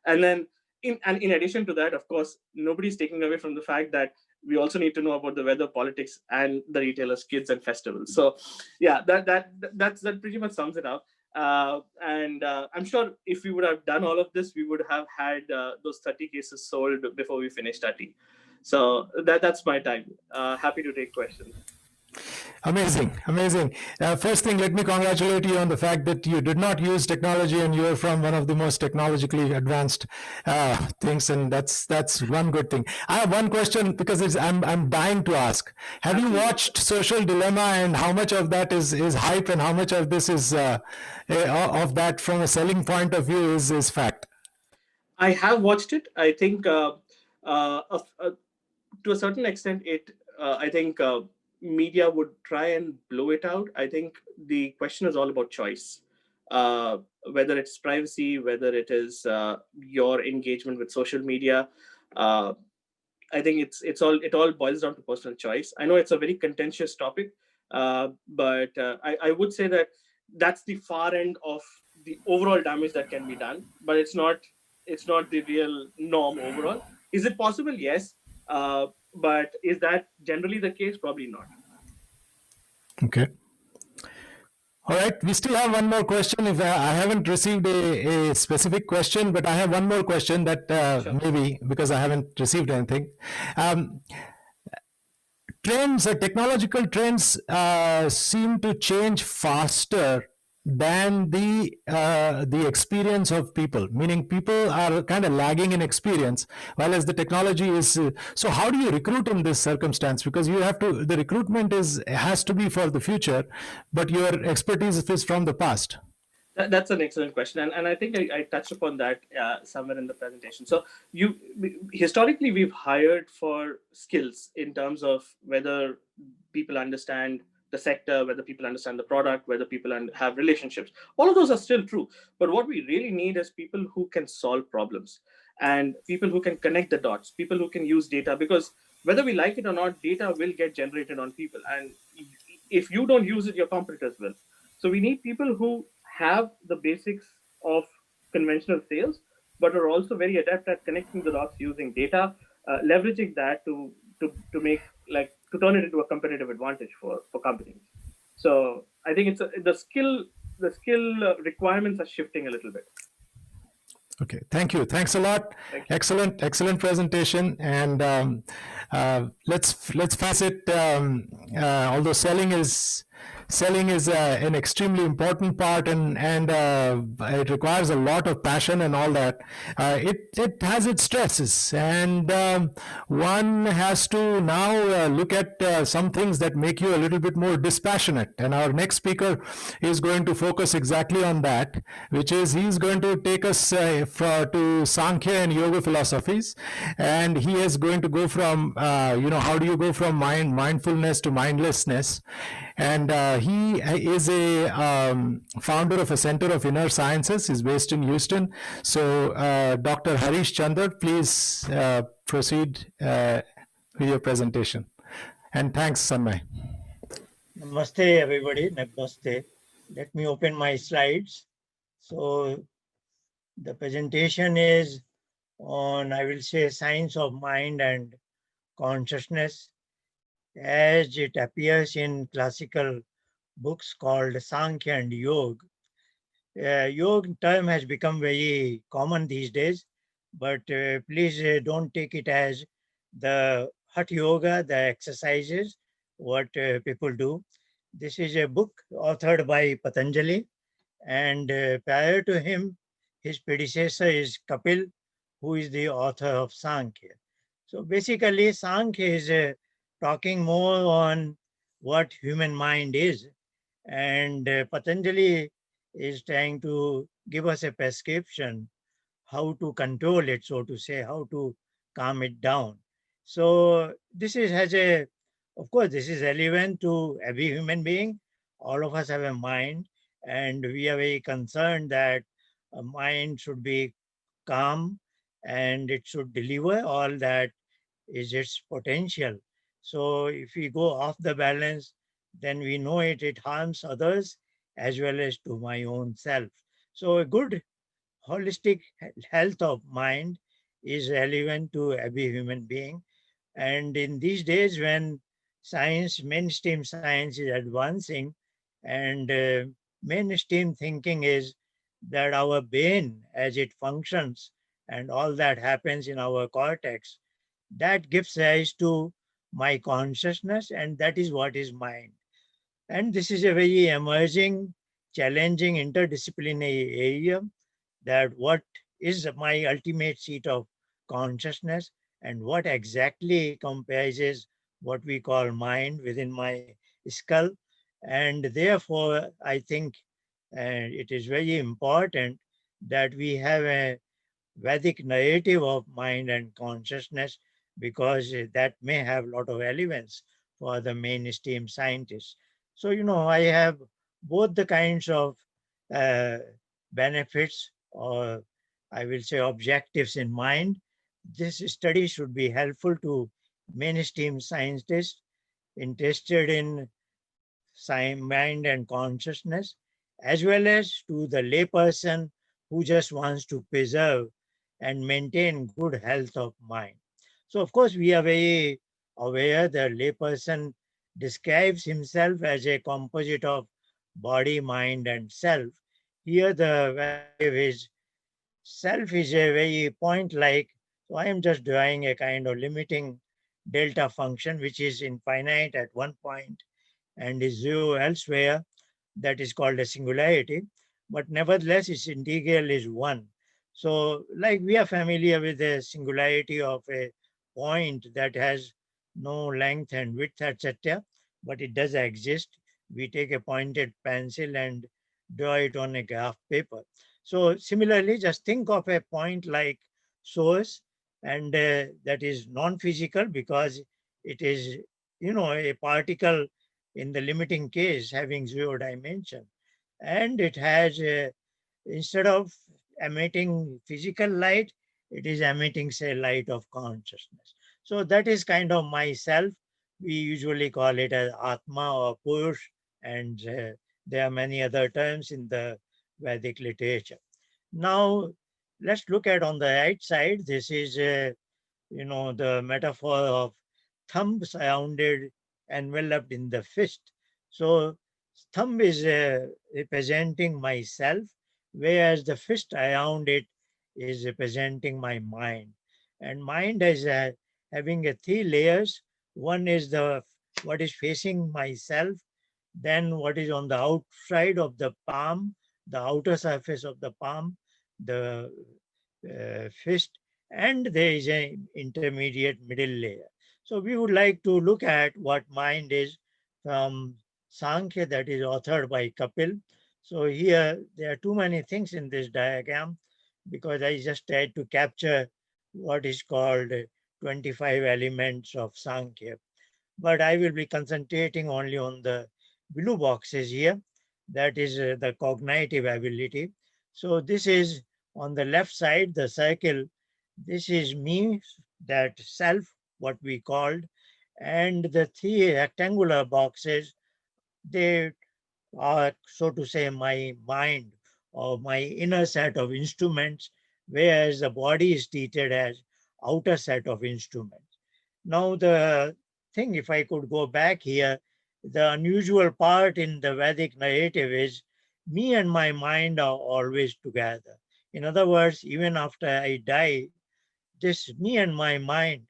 And then, in addition to that, of course, nobody's taking away from the fact that we also need to know about the weather, politics, and the retailers' kids and festivals. So, yeah, that pretty much sums it up. And I'm sure if we would have done all of this, we would have had those 30 cases sold before we finished our tea. So that's my time. Happy to take questions. Amazing, amazing. First thing, let me congratulate you on the fact that you did not use technology and you are from one of the most technologically advanced things, and that's one good thing. I have one question because I'm dying to ask. Have you watched Social Dilemma, and how much of that is hype and how much of this is of that from a selling point of view is fact? I have watched it. I think to a certain extent, I think media would try and blow it out. I think the question is all about choice, whether it's privacy, whether it is your engagement with social media. I think it all boils down to personal choice. I know it's a very contentious topic, but I would say that that's the far end of the overall damage that can be done, but it's not the real norm overall. Is it possible? Yes. But is that generally the case? Probably not. Okay. All right. We still have one more question. If I haven't received a specific question, but I have one more question that Sure. maybe because I haven't received anything. Trends, technological trends seem to change faster than the experience of people, meaning people are kind of lagging in experience, while as the technology is. So how do you recruit in this circumstance? Because you have to, the recruitment has to be for the future, but your expertise is from the past. That's an excellent question, and I think I touched upon that somewhere in the presentation. So historically, we've hired for skills in terms of whether people understand the sector, whether people understand the product, whether people have relationships. All of those are still true. But what we really need is people who can solve problems and people who can connect the dots, people who can use data, because whether we like it or not, data will get generated on people. And if you don't use it, your competitors will. So we need people who have the basics of conventional sales, but are also very adept at connecting the dots using data, leveraging that to make, like, to turn it into a competitive advantage for companies. So I think it's the skill requirements are shifting a little bit. Okay, thank you. Thanks a lot. Excellent presentation. And let's face it. Although selling is an extremely important part, and it requires a lot of passion and all that. It has its stresses, and one has to now look at some things that make you a little bit more dispassionate. And our next speaker is going to focus exactly on that, which is he's going to take us to Sankhya and Yoga philosophies, and he is going to go from how do you go from mindfulness to mindlessness. And he is a founder of a Center of Inner Sciences. He's based in Houston. So Dr. Harish Chandar, please proceed with your presentation. And thanks, Sanmay. Namaste, everybody. Namaste. Let me open my slides. So the presentation is on, I will say, science of mind and consciousness, as it appears in classical books called Sankhya and Yoga. Yoga term has become very common these days, but please don't take it as the Hatha Yoga, the exercises, what people do. This is a book authored by Patanjali, and prior to him, his predecessor is Kapil, who is the author of Sankhya. So basically, Sankhya is talking more on what human mind is, and Patanjali is trying to give us a prescription how to control it, so to say, how to calm it down. So this is has a, of course, this is relevant to every human being. All of us have a mind, and we are very concerned that a mind should be calm and it should deliver all that is its potential. So if we go off the balance, then we know it harms others as well as to my own self. So a good holistic health of mind is relevant to every human being. And in these days when science, mainstream science is advancing, and mainstream thinking is that our brain, as it functions and all that happens in our cortex, that gives rise to my consciousness, and that is what is mind. And this is a very emerging, challenging, interdisciplinary area, that what is my ultimate seat of consciousness and what exactly comprises what we call mind within my skull. And therefore, I think it is very important that we have a Vedic narrative of mind and consciousness, because that may have a lot of relevance for the mainstream scientists. So, I have both the kinds of uh, benefits, or I will say objectives, in mind. This study should be helpful to mainstream scientists interested in mind and consciousness, as well as to the layperson who just wants to preserve and maintain good health of mind. So, of course, we are very aware the layperson describes himself as a composite of body, mind, and self. Here, the value of his self is a very point like, so I am just drawing a kind of limiting delta function which is infinite at one point and is zero elsewhere. That is called a singularity, but nevertheless its integral is one. So like we are familiar with the singularity of a point that has no length and width, etc., but it does exist. We take a pointed pencil and draw it on a graph paper. So similarly, just think of a point like source, and that is non-physical because it is, a particle in the limiting case having zero dimension, and it has instead of emitting physical light, it is emitting, say, light of consciousness. So that is kind of myself. We usually call it as atma or purush, and there are many other terms in the Vedic literature. Now let's look at on the right side. This is the metaphor of thumb surrounded, enveloped in the fist. So thumb is representing myself, whereas the fist around it is representing my mind. And mind is having three layers. One is the what is facing myself, then what is on the outside of the palm, the outer surface of the palm, the fist, and there is an intermediate middle layer. So we would like to look at what mind is from Sankhya, that is authored by Kapil. So here there are too many things in this diagram because I just tried to capture what is called 25 elements of Sankhya. But I will be concentrating only on the blue boxes here. That is the cognitive ability. So this is on the left side, the circle. This is me, that self, what we called. And the three rectangular boxes, they are, so to say, my mind or my inner set of instruments, whereas the body is treated as outer set of instruments. Now the thing, if I could go back here, the unusual part in the Vedic narrative is me and my mind are always together. In other words, even after I die, this me and my mind,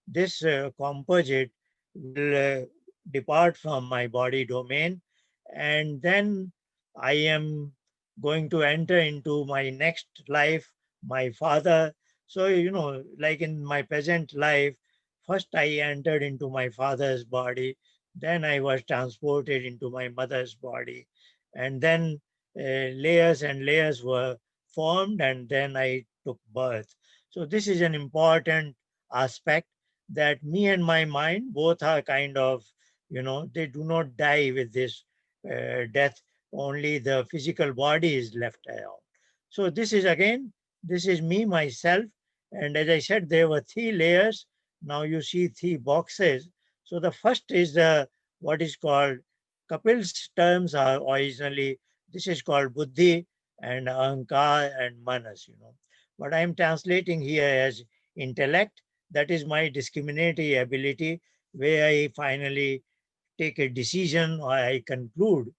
this composite will depart from my body domain, and then I am going to enter into my next life, my father. So, like in my present life, first I entered into my father's body, then I was transported into my mother's body, and then layers and layers were formed, and then I took birth. So, this is an important aspect, that me and my mind both are kind of, they do not die with this death, only the physical body is left around. So this is again, this is me, myself. And as I said, there were three layers. Now you see three boxes. So the first is the what is called, Kapil's terms are originally, this is called Buddhi and Ahankar and Manas. But I am translating here as intellect. That is my discriminatory ability, where I finally take a decision or I conclude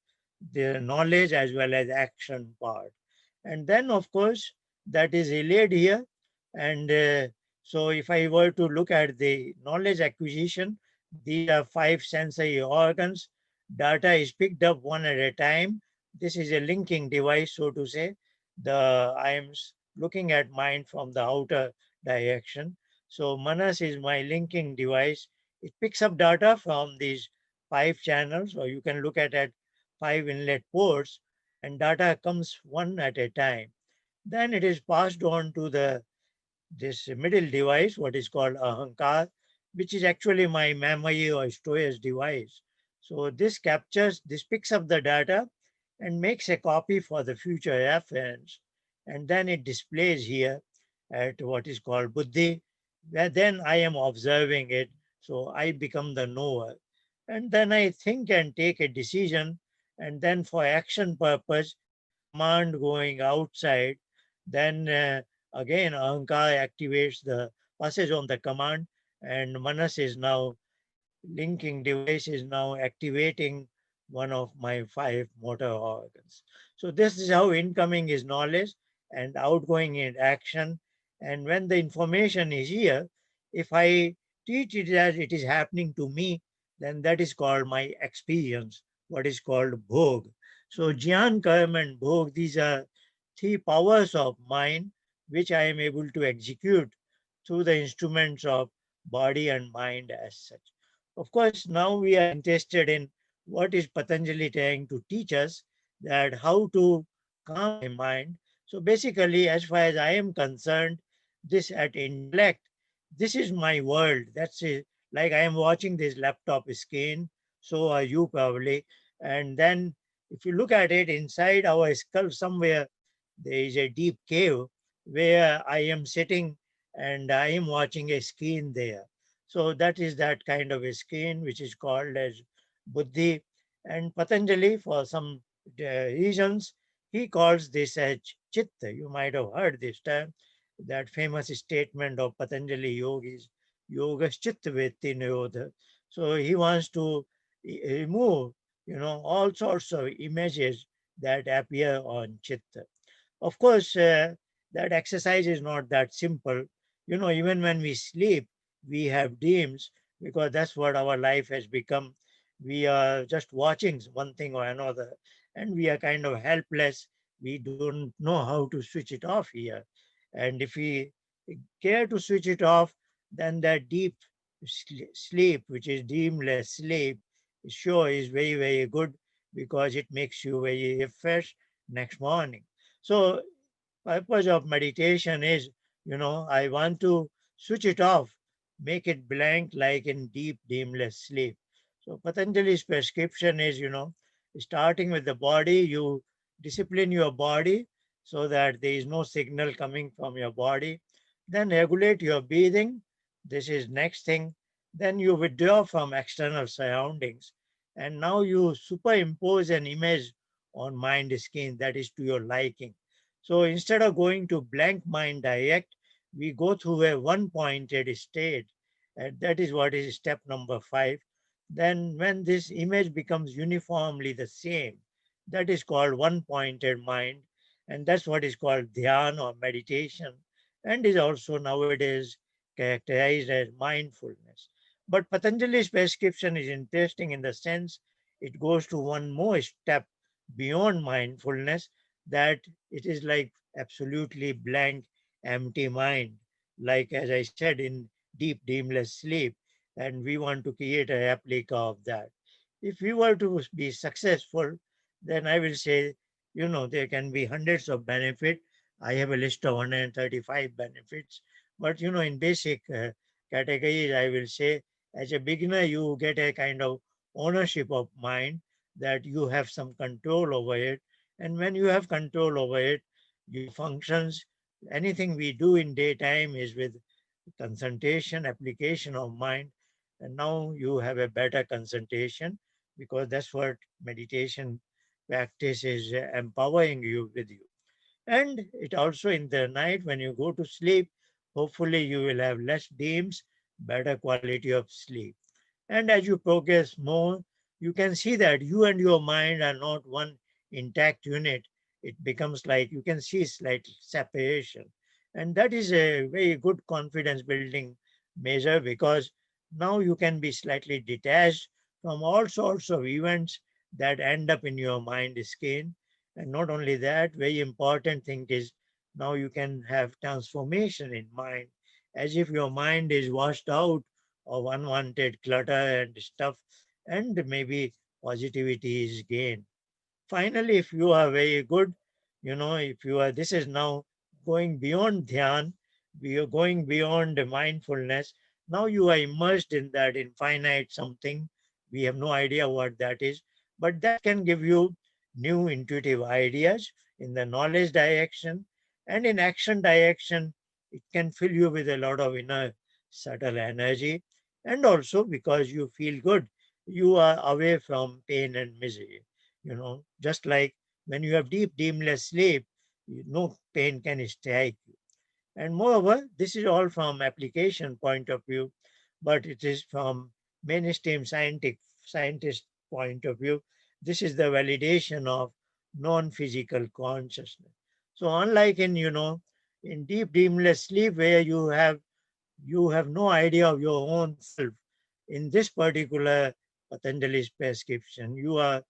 the knowledge as well as action part. And then, of course, that is relayed here. And so, if I were to look at the knowledge acquisition, these are five sensory organs. Data is picked up one at a time. This is a linking device, so to say. I am looking at mind from the outer direction. So, Manas is my linking device. It picks up data from these five channels, or you can look at five inlet ports, and data comes one at a time. Then it is passed on to the this middle device, what is called Ahankar, which is actually my memory or storage device. So this picks up the data and makes a copy for the future reference, and then it displays here at what is called Buddhi, where then I am observing it, so I become the knower. And then I think and take a decision, and then for action purpose, command going outside, then again Ahankar activates the passes on the command, and Manas is now linking device is now activating one of my five motor organs. So this is how incoming is knowledge and outgoing is action. And when the information is here, if I treat it as it is happening to me, then that is called my experience, what is called bhog. So Jnana, Karma and Bhog, these are three powers of mind which I am able to execute through the instruments of body and mind as such. Of course, now we are interested in what is Patanjali trying to teach us, that how to calm my mind. So basically, as far as I am concerned, this at intellect, this is my world. That's it. Like I am watching this laptop screen, so are you probably. And then if you look at it inside our skull somewhere, there is a deep cave where I am sitting and I am watching a screen there. So that is that kind of a screen which is called as Buddhi. And Patanjali, for some reasons, he calls this as Chitta. You might have heard this term, that famous statement of Patanjali yogis, Yoga Chitta Vetti Nirodha. So he wants to remove, all sorts of images that appear on Chitta. Of course, that exercise is not that simple. Even when we sleep, we have dreams, because that's what our life has become. We are just watching one thing or another, and we are kind of helpless. We don't know how to switch it off here. And if we care to switch it off, then that deep sleep, which is dreamless sleep, sure is very, very good, because it makes you very refreshed next morning. So purpose of meditation is, I want to switch it off, make it blank like in deep, dreamless sleep. So Patanjali's prescription is, starting with the body, you discipline your body so that there is no signal coming from your body. Then regulate your breathing. This is next thing. Then you withdraw from external surroundings. And now you superimpose an image on mind skin that is to your liking. So instead of going to blank mind direct, we go through a one-pointed state. And that is what is step number 5. Then when this image becomes uniformly the same, that is called one-pointed mind. And that's what is called dhyan or meditation, and is also nowadays characterized as mindfulness. But Patanjali's prescription is interesting in the sense it goes to one more step beyond mindfulness, that it is like absolutely blank, empty mind. Like as I said, in deep, dreamless sleep, and we want to create a replica of that. If we were to be successful, then I will say, there can be hundreds of benefits. I have a list of 135 benefits, but in basic categories, I will say, as a beginner, you get a kind of ownership of mind, that you have some control over it. And when you have control over it, your functions, anything we do in daytime is with concentration, application of mind. And now you have a better concentration, because that's what meditation practice is empowering you with you. And it also in the night when you go to sleep, hopefully you will have less dreams, better quality of sleep. And as you progress more, you can see that you and your mind are not one intact unit. It becomes like you can see slight separation. And that is a very good confidence building measure, because now you can be slightly detached from all sorts of events that end up in your mind scan. And not only that, very important thing is now you can have transformation in mind, as if your mind is washed out of unwanted clutter and stuff, and maybe positivity is gained. Finally, if you are very good, if you are, this is now going beyond dhyan, we are going beyond the mindfulness. Now you are immersed in that infinite something. We have no idea what that is, but that can give you new intuitive ideas in the knowledge direction, and in action direction. It can fill you with a lot of inner subtle energy, and also because you feel good, you are away from pain and misery. Just like when you have deep, dreamless sleep, no pain can strike you. And moreover, this is all from application point of view, but it is from mainstream scientist point of view. This is the validation of non-physical consciousness. So unlike in deep, dreamless sleep, where you have no idea of your own self, in this particular Patanjali's prescription, you are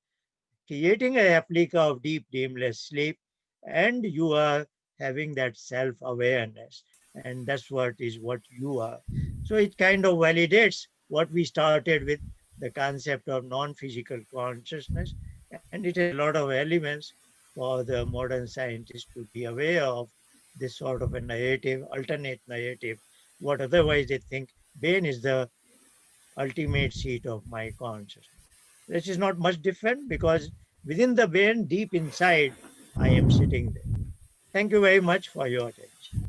creating a replica of deep dreamless sleep, and you are having that self-awareness, and that's what you are. So it kind of validates what we started with, the concept of non-physical consciousness, and it has a lot of elements for the modern scientists to be aware of this sort of a narrative, alternate narrative, what otherwise they think brain is the ultimate seat of my consciousness. This is not much different, because within the brain, deep inside, I am sitting there. Thank you very much for your attention.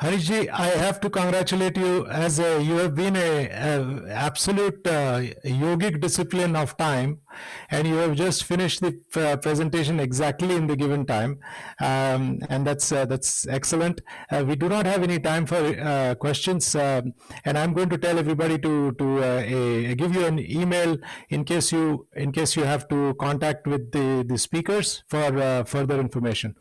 Harishji, I have to congratulate you, as you have been a absolute yogic discipline of time, and you have just finished the presentation exactly in the given time, and that's excellent. We do not have any time for questions, and I'm going to tell everybody to give you an email in case you have to contact with the speakers for further information.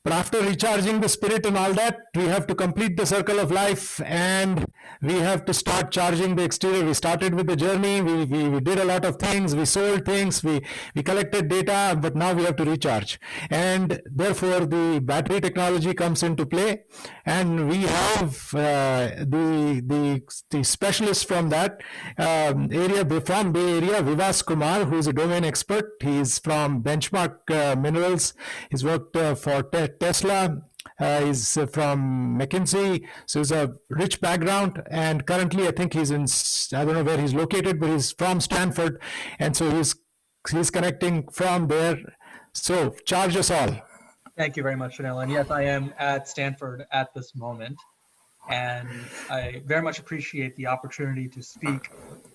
But after recharging the spirit and all that, we have to complete the circle of life, and we have to start charging the exterior. We started with the journey, we did a lot of things, we sold things, we collected data, but now we have to recharge. And therefore, the battery technology comes into play, and we have the specialist from that area, from Bay Area, Vivas Kumar, who is a domain expert. He is from Benchmark Minerals. He's worked for Tesla. He's from McKinsey, so he's a rich background. And currently, I think he's in, I don't know where he's located, but he's from Stanford, and so he's connecting from there. So charge us all. Thank you very much, Chanel. And yes, I am at Stanford at this moment, and I very much appreciate the opportunity to speak.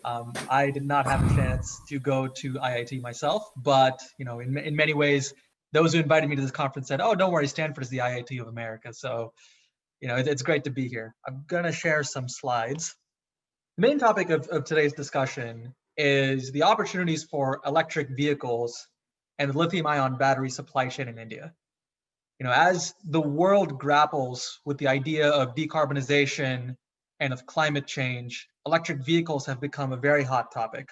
I did not have a chance to go to IIT myself, but in many ways, those who invited me to this conference said, "Oh, don't worry, Stanford is the IIT of America." So, it's great to be here. I'm gonna share some slides. The main topic of today's discussion is the opportunities for electric vehicles and the lithium-ion battery supply chain in India. As the world grapples with the idea of decarbonization and of climate change, electric vehicles have become a very hot topic.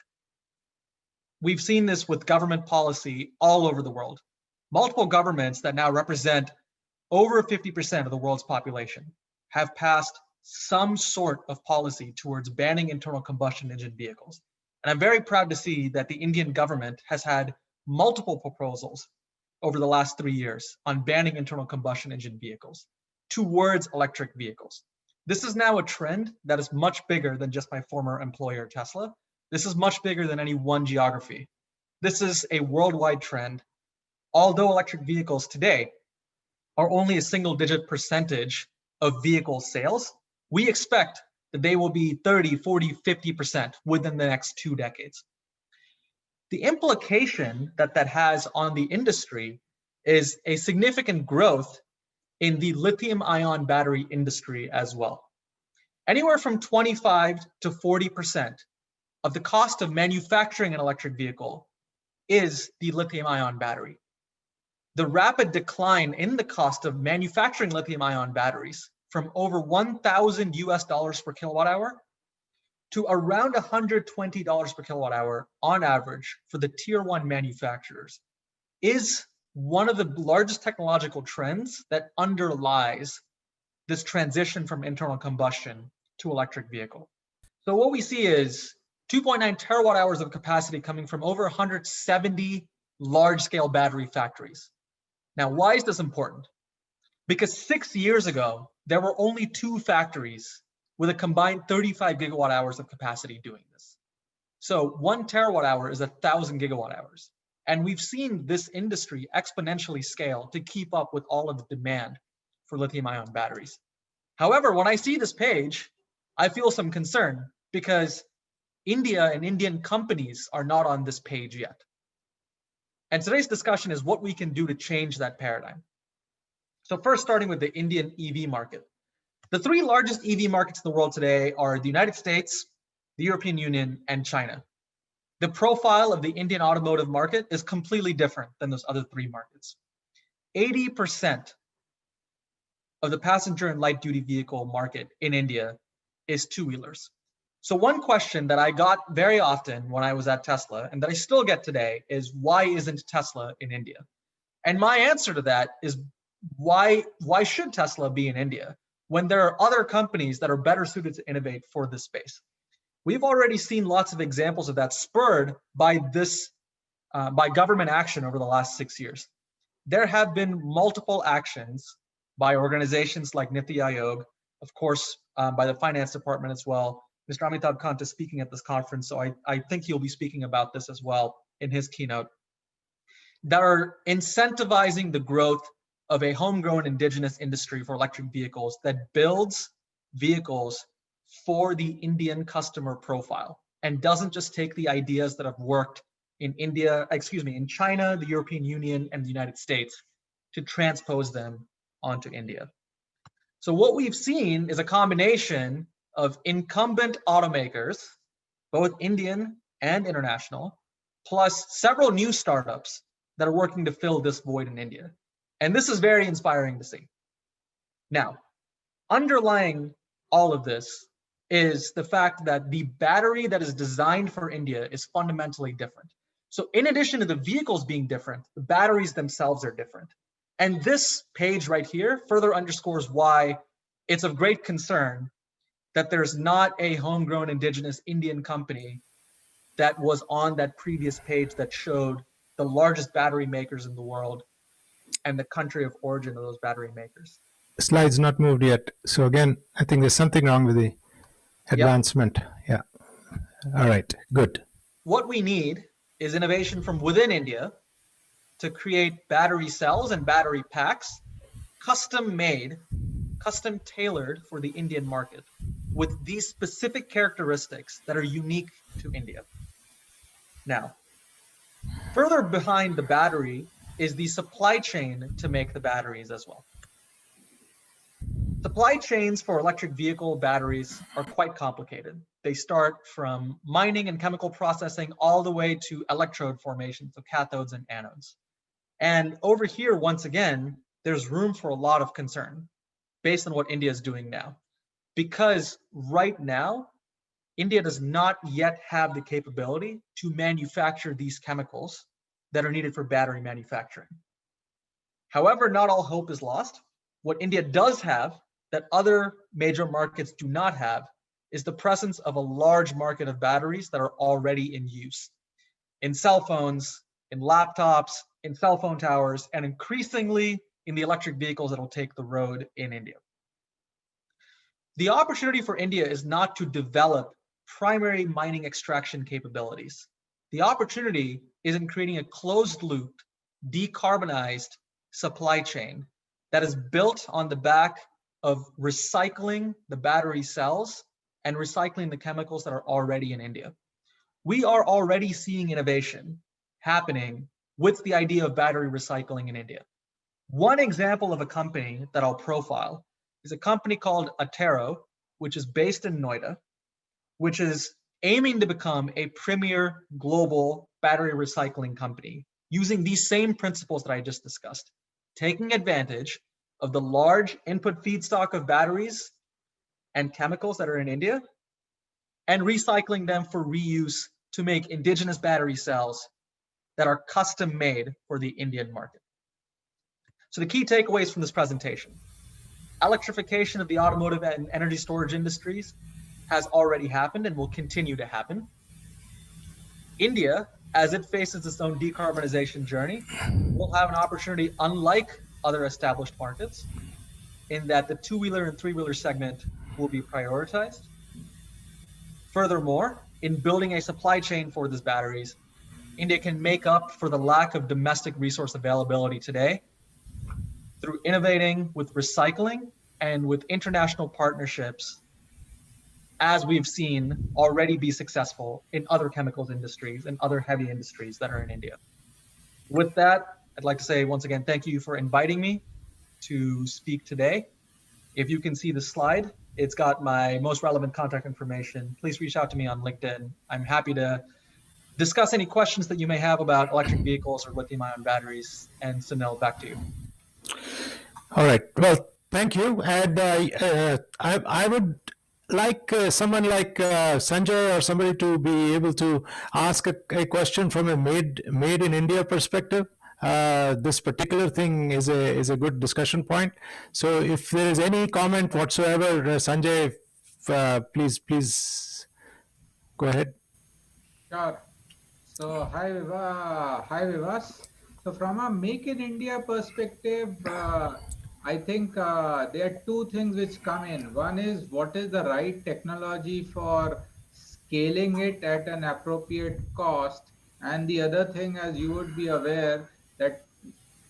We've seen this with government policy all over the world. Multiple governments that now represent over 50% of the world's population have passed some sort of policy towards banning internal combustion engine vehicles. And I'm very proud to see that the Indian government has had multiple proposals over the last 3 years on banning internal combustion engine vehicles towards electric vehicles. This is now a trend that is much bigger than just my former employer, Tesla. This is much bigger than any one geography. This is a worldwide trend. Although electric vehicles today are only a single-digit percentage of vehicle sales, we expect that they will be 30, 40, 50% within the next 2 decades. The implication that that has on the industry is a significant growth in the lithium-ion battery industry as well. Anywhere from 25 to 40% of the cost of manufacturing an electric vehicle is the lithium-ion battery. The rapid decline in the cost of manufacturing lithium-ion batteries from over $1,000 per kilowatt hour to around $120 per kilowatt hour on average for the tier 1 manufacturers is one of the largest technological trends that underlies this transition from internal combustion to electric vehicle. So what we see is 2.9 terawatt hours of capacity coming from over 170 large-scale battery factories. Now, why is this important? Because 6 years ago, there were only 2 factories with a combined 35 gigawatt hours of capacity doing this. So 1 terawatt hour is 1,000 gigawatt hours. And we've seen this industry exponentially scale to keep up with all of the demand for lithium-ion batteries. However, when I see this page, I feel some concern because India and Indian companies are not on this page yet. And today's discussion is what we can do to change that paradigm. So first, starting with the Indian EV market. The 3 largest EV markets in the world today are the United States, the European Union, and China. The profile of the Indian automotive market is completely different than those other 3 markets. 80% of the passenger and light duty vehicle market in India is 2-wheelers. So one question that I got very often when I was at Tesla, and that I still get today, is why isn't Tesla in India? And my answer to that is why should Tesla be in India when there are other companies that are better suited to innovate for this space? We've already seen lots of examples of that spurred by this, by government action over the last 6 years. There have been multiple actions by organizations like Niti Aayog, of course, by the finance department as well. Mr. Amitabh Kant is speaking at this conference, so I think he'll be speaking about this as well in his keynote, that are incentivizing the growth of a homegrown indigenous industry for electric vehicles that builds vehicles for the Indian customer profile and doesn't just take the ideas that have worked in in China, the European Union, and the United States to transpose them onto India. So what we've seen is a combination of incumbent automakers, both Indian and international, plus several new startups that are working to fill this void in India. And this is very inspiring to see. Now, underlying all of this is the fact that the battery that is designed for India is fundamentally different. So in addition to the vehicles being different, the batteries themselves are different. And this page right here further underscores why it's of great concern that there's not a homegrown indigenous Indian company that was on that previous page that showed the largest battery makers in the world and the country of origin of those battery makers. The slide's not moved yet. So again, I think there's something wrong with the advancement. Yep. Yeah. All right, good. What we need is innovation from within India to create battery cells and battery packs, custom made, custom tailored for the Indian market with these specific characteristics that are unique to India. Now, further behind the battery is the supply chain to make the batteries as well. Supply chains for electric vehicle batteries are quite complicated. They start from mining and chemical processing all the way to electrode formation, so cathodes and anodes. And over here, once again, there's room for a lot of concern based on what India is doing now. Because right now, India does not yet have the capability to manufacture these chemicals that are needed for battery manufacturing. However, not all hope is lost. What India does have that other major markets do not have is the presence of a large market of batteries that are already in use in cell phones, in laptops, in cell phone towers, and increasingly in the electric vehicles that will take the road in India. The opportunity for India is not to develop primary mining extraction capabilities. The opportunity is in creating a closed loop, decarbonized supply chain that is built on the back of recycling the battery cells and recycling the chemicals that are already in India. We are already seeing innovation happening with the idea of battery recycling in India. One example of a company that I'll profile is a company called Attero, which is based in Noida, which is aiming to become a premier global battery recycling company using these same principles that I just discussed, taking advantage of the large input feedstock of batteries and chemicals that are in India and recycling them for reuse to make indigenous battery cells that are custom made for the Indian market. So the key takeaways from this presentation: electrification of the automotive and energy storage industries has already happened and will continue to happen. India, as it faces its own decarbonization journey, will have an opportunity unlike other established markets in that the two-wheeler and three-wheeler segment will be prioritized. Furthermore, in building a supply chain for these batteries, India can make up for the lack of domestic resource availability today through innovating with recycling and with international partnerships, as we've seen already be successful in other chemicals industries and other heavy industries that are in India. With that, I'd like to say once again, thank you for inviting me to speak today. If you can see the slide, it's got my most relevant contact information. Please reach out to me on LinkedIn. I'm happy to discuss any questions that you may have about electric vehicles or lithium-ion batteries. And Sunil, back to you. All right. Well, thank you. And I would like someone like Sanjay or somebody to be able to ask a question from a made in India perspective. This particular thing is a good discussion point. So if there is any comment whatsoever, Sanjay, please go ahead. Sure. So hi Vivas. So from a Make in India perspective, I think there are two things which come in. One is what is the right technology for scaling it at an appropriate cost, and the other thing, as you would be aware, that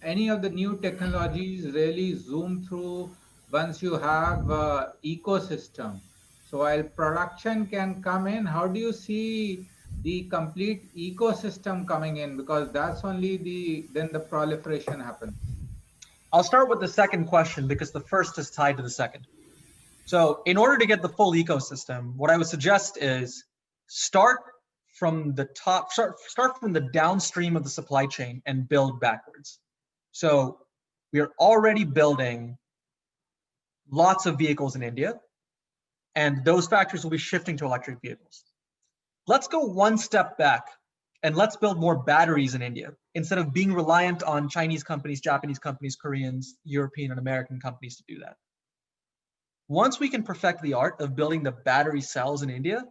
any of the new technologies really zoom through once you have ecosystem. So while production can come in, how do you see the complete ecosystem coming in? Because that's only then the proliferation happens. I'll start with the second question because the first is tied to the second. So in order to get the full ecosystem, what I would suggest is start from the top, start from the downstream of the supply chain and build backwards. So we are already building lots of vehicles in India, and those factories will be shifting to electric vehicles. Let's go one step back and let's build more batteries in India instead of being reliant on Chinese companies, Japanese companies, Koreans, European and American companies to do that. Once we can perfect the art of building the battery cells in India,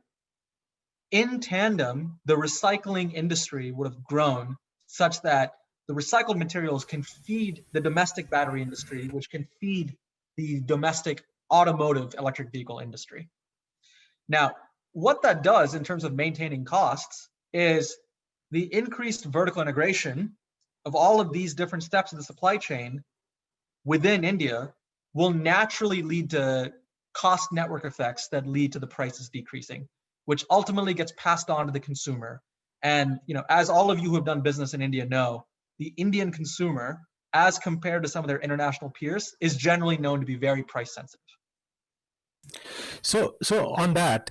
in tandem, the recycling industry would have grown such that the recycled materials can feed the domestic battery industry, which can feed the domestic automotive electric vehicle industry. Now, what that does in terms of maintaining costs is the increased vertical integration of all of these different steps of the supply chain within India will naturally lead to cost network effects that lead to the prices decreasing, which ultimately gets passed on to the consumer. And as all of you who have done business in India know, the Indian consumer, as compared to some of their international peers, is generally known to be very price sensitive. So on that,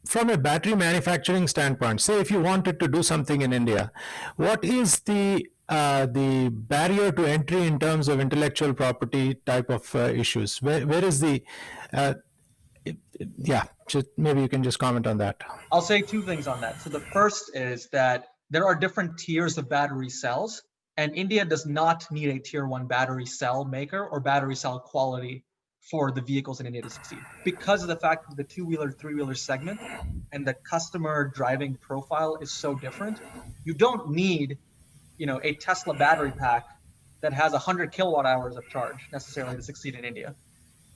from a battery manufacturing standpoint, say if you wanted to do something in India, what is the barrier to entry in terms of intellectual property type of issues? Where is the yeah, maybe you can just comment on that. I'll say two things on that. So the first is that there are different tiers of battery cells, and India does not need a tier 1 battery cell maker or battery cell quality for the vehicles in India to succeed, because of the fact that the 2-wheeler, 3-wheeler segment and the customer driving profile is so different. You don't need, a Tesla battery pack that has 100 kilowatt hours of charge necessarily to succeed in India.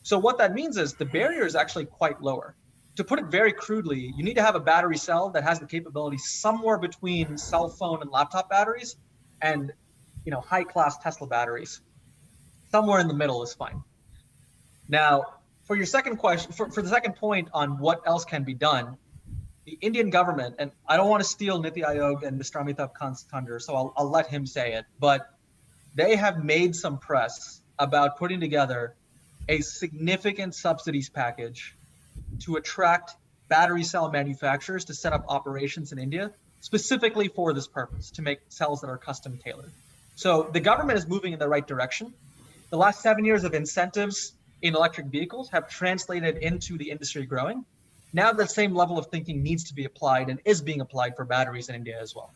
So what that means is the barrier is actually quite lower. To put it very crudely, you need to have a battery cell that has the capability somewhere between cell phone and laptop batteries and, high-class Tesla batteries. Somewhere in the middle is fine. Now, for your second question, for the second point on what else can be done, the Indian government, and I don't want to steal Niti Aayog and Mr. Amitabh Kant's thunder, so I'll let him say it, but they have made some press about putting together a significant subsidies package to attract battery cell manufacturers to set up operations in India, specifically for this purpose, to make cells that are custom tailored. So the government is moving in the right direction. The last 7 years of incentives in electric vehicles have translated into the industry growing. Now that same level of thinking needs to be applied and is being applied for batteries in India as well.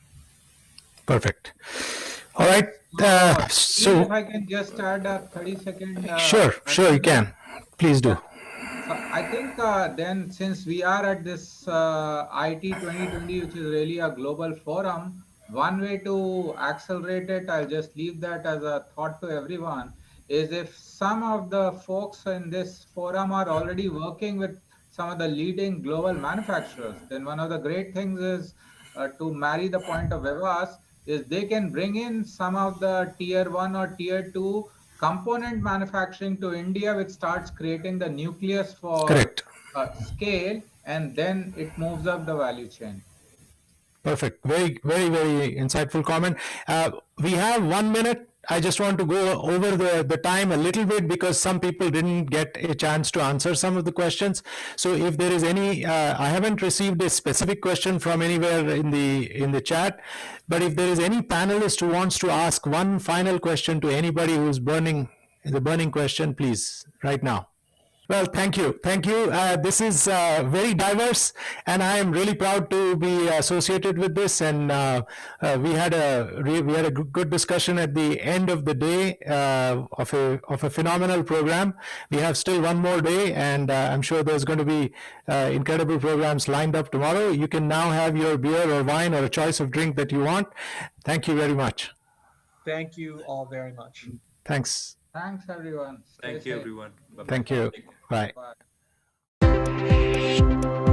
Perfect. All right. So if I can just add a 30-second. Sure, you can. Please do. So I think then, since we are at this IIT2020, which is really a global forum, one way to accelerate it, I'll just leave that as a thought to everyone, is if some of the folks in this forum are already working with some of the leading global manufacturers, then one of the great things is to marry the point of Vivas, is they can bring in some of the tier 1 or tier 2 component manufacturing to India, which starts creating the nucleus for scale, and then it moves up the value chain. Perfect. Very, very, very insightful comment. We have 1 minute. I just want to go over the time a little bit because some people didn't get a chance to answer some of the questions. So if there is any, I haven't received a specific question from anywhere in the chat, but if there is any panelist who wants to ask one final question to anybody who's burning question, please, right now. Well, thank you. This is very diverse, and I am really proud to be associated with this. And we had a good discussion at the end of the day of a phenomenal program. We have still one more day, and I'm sure there's going to be incredible programs lined up tomorrow. You can now have your beer or wine or a choice of drink that you want. Thank you very much. Thank you all very much. Thanks. Thanks, everyone. Thank you, everyone. Thank you. Bye. Bye.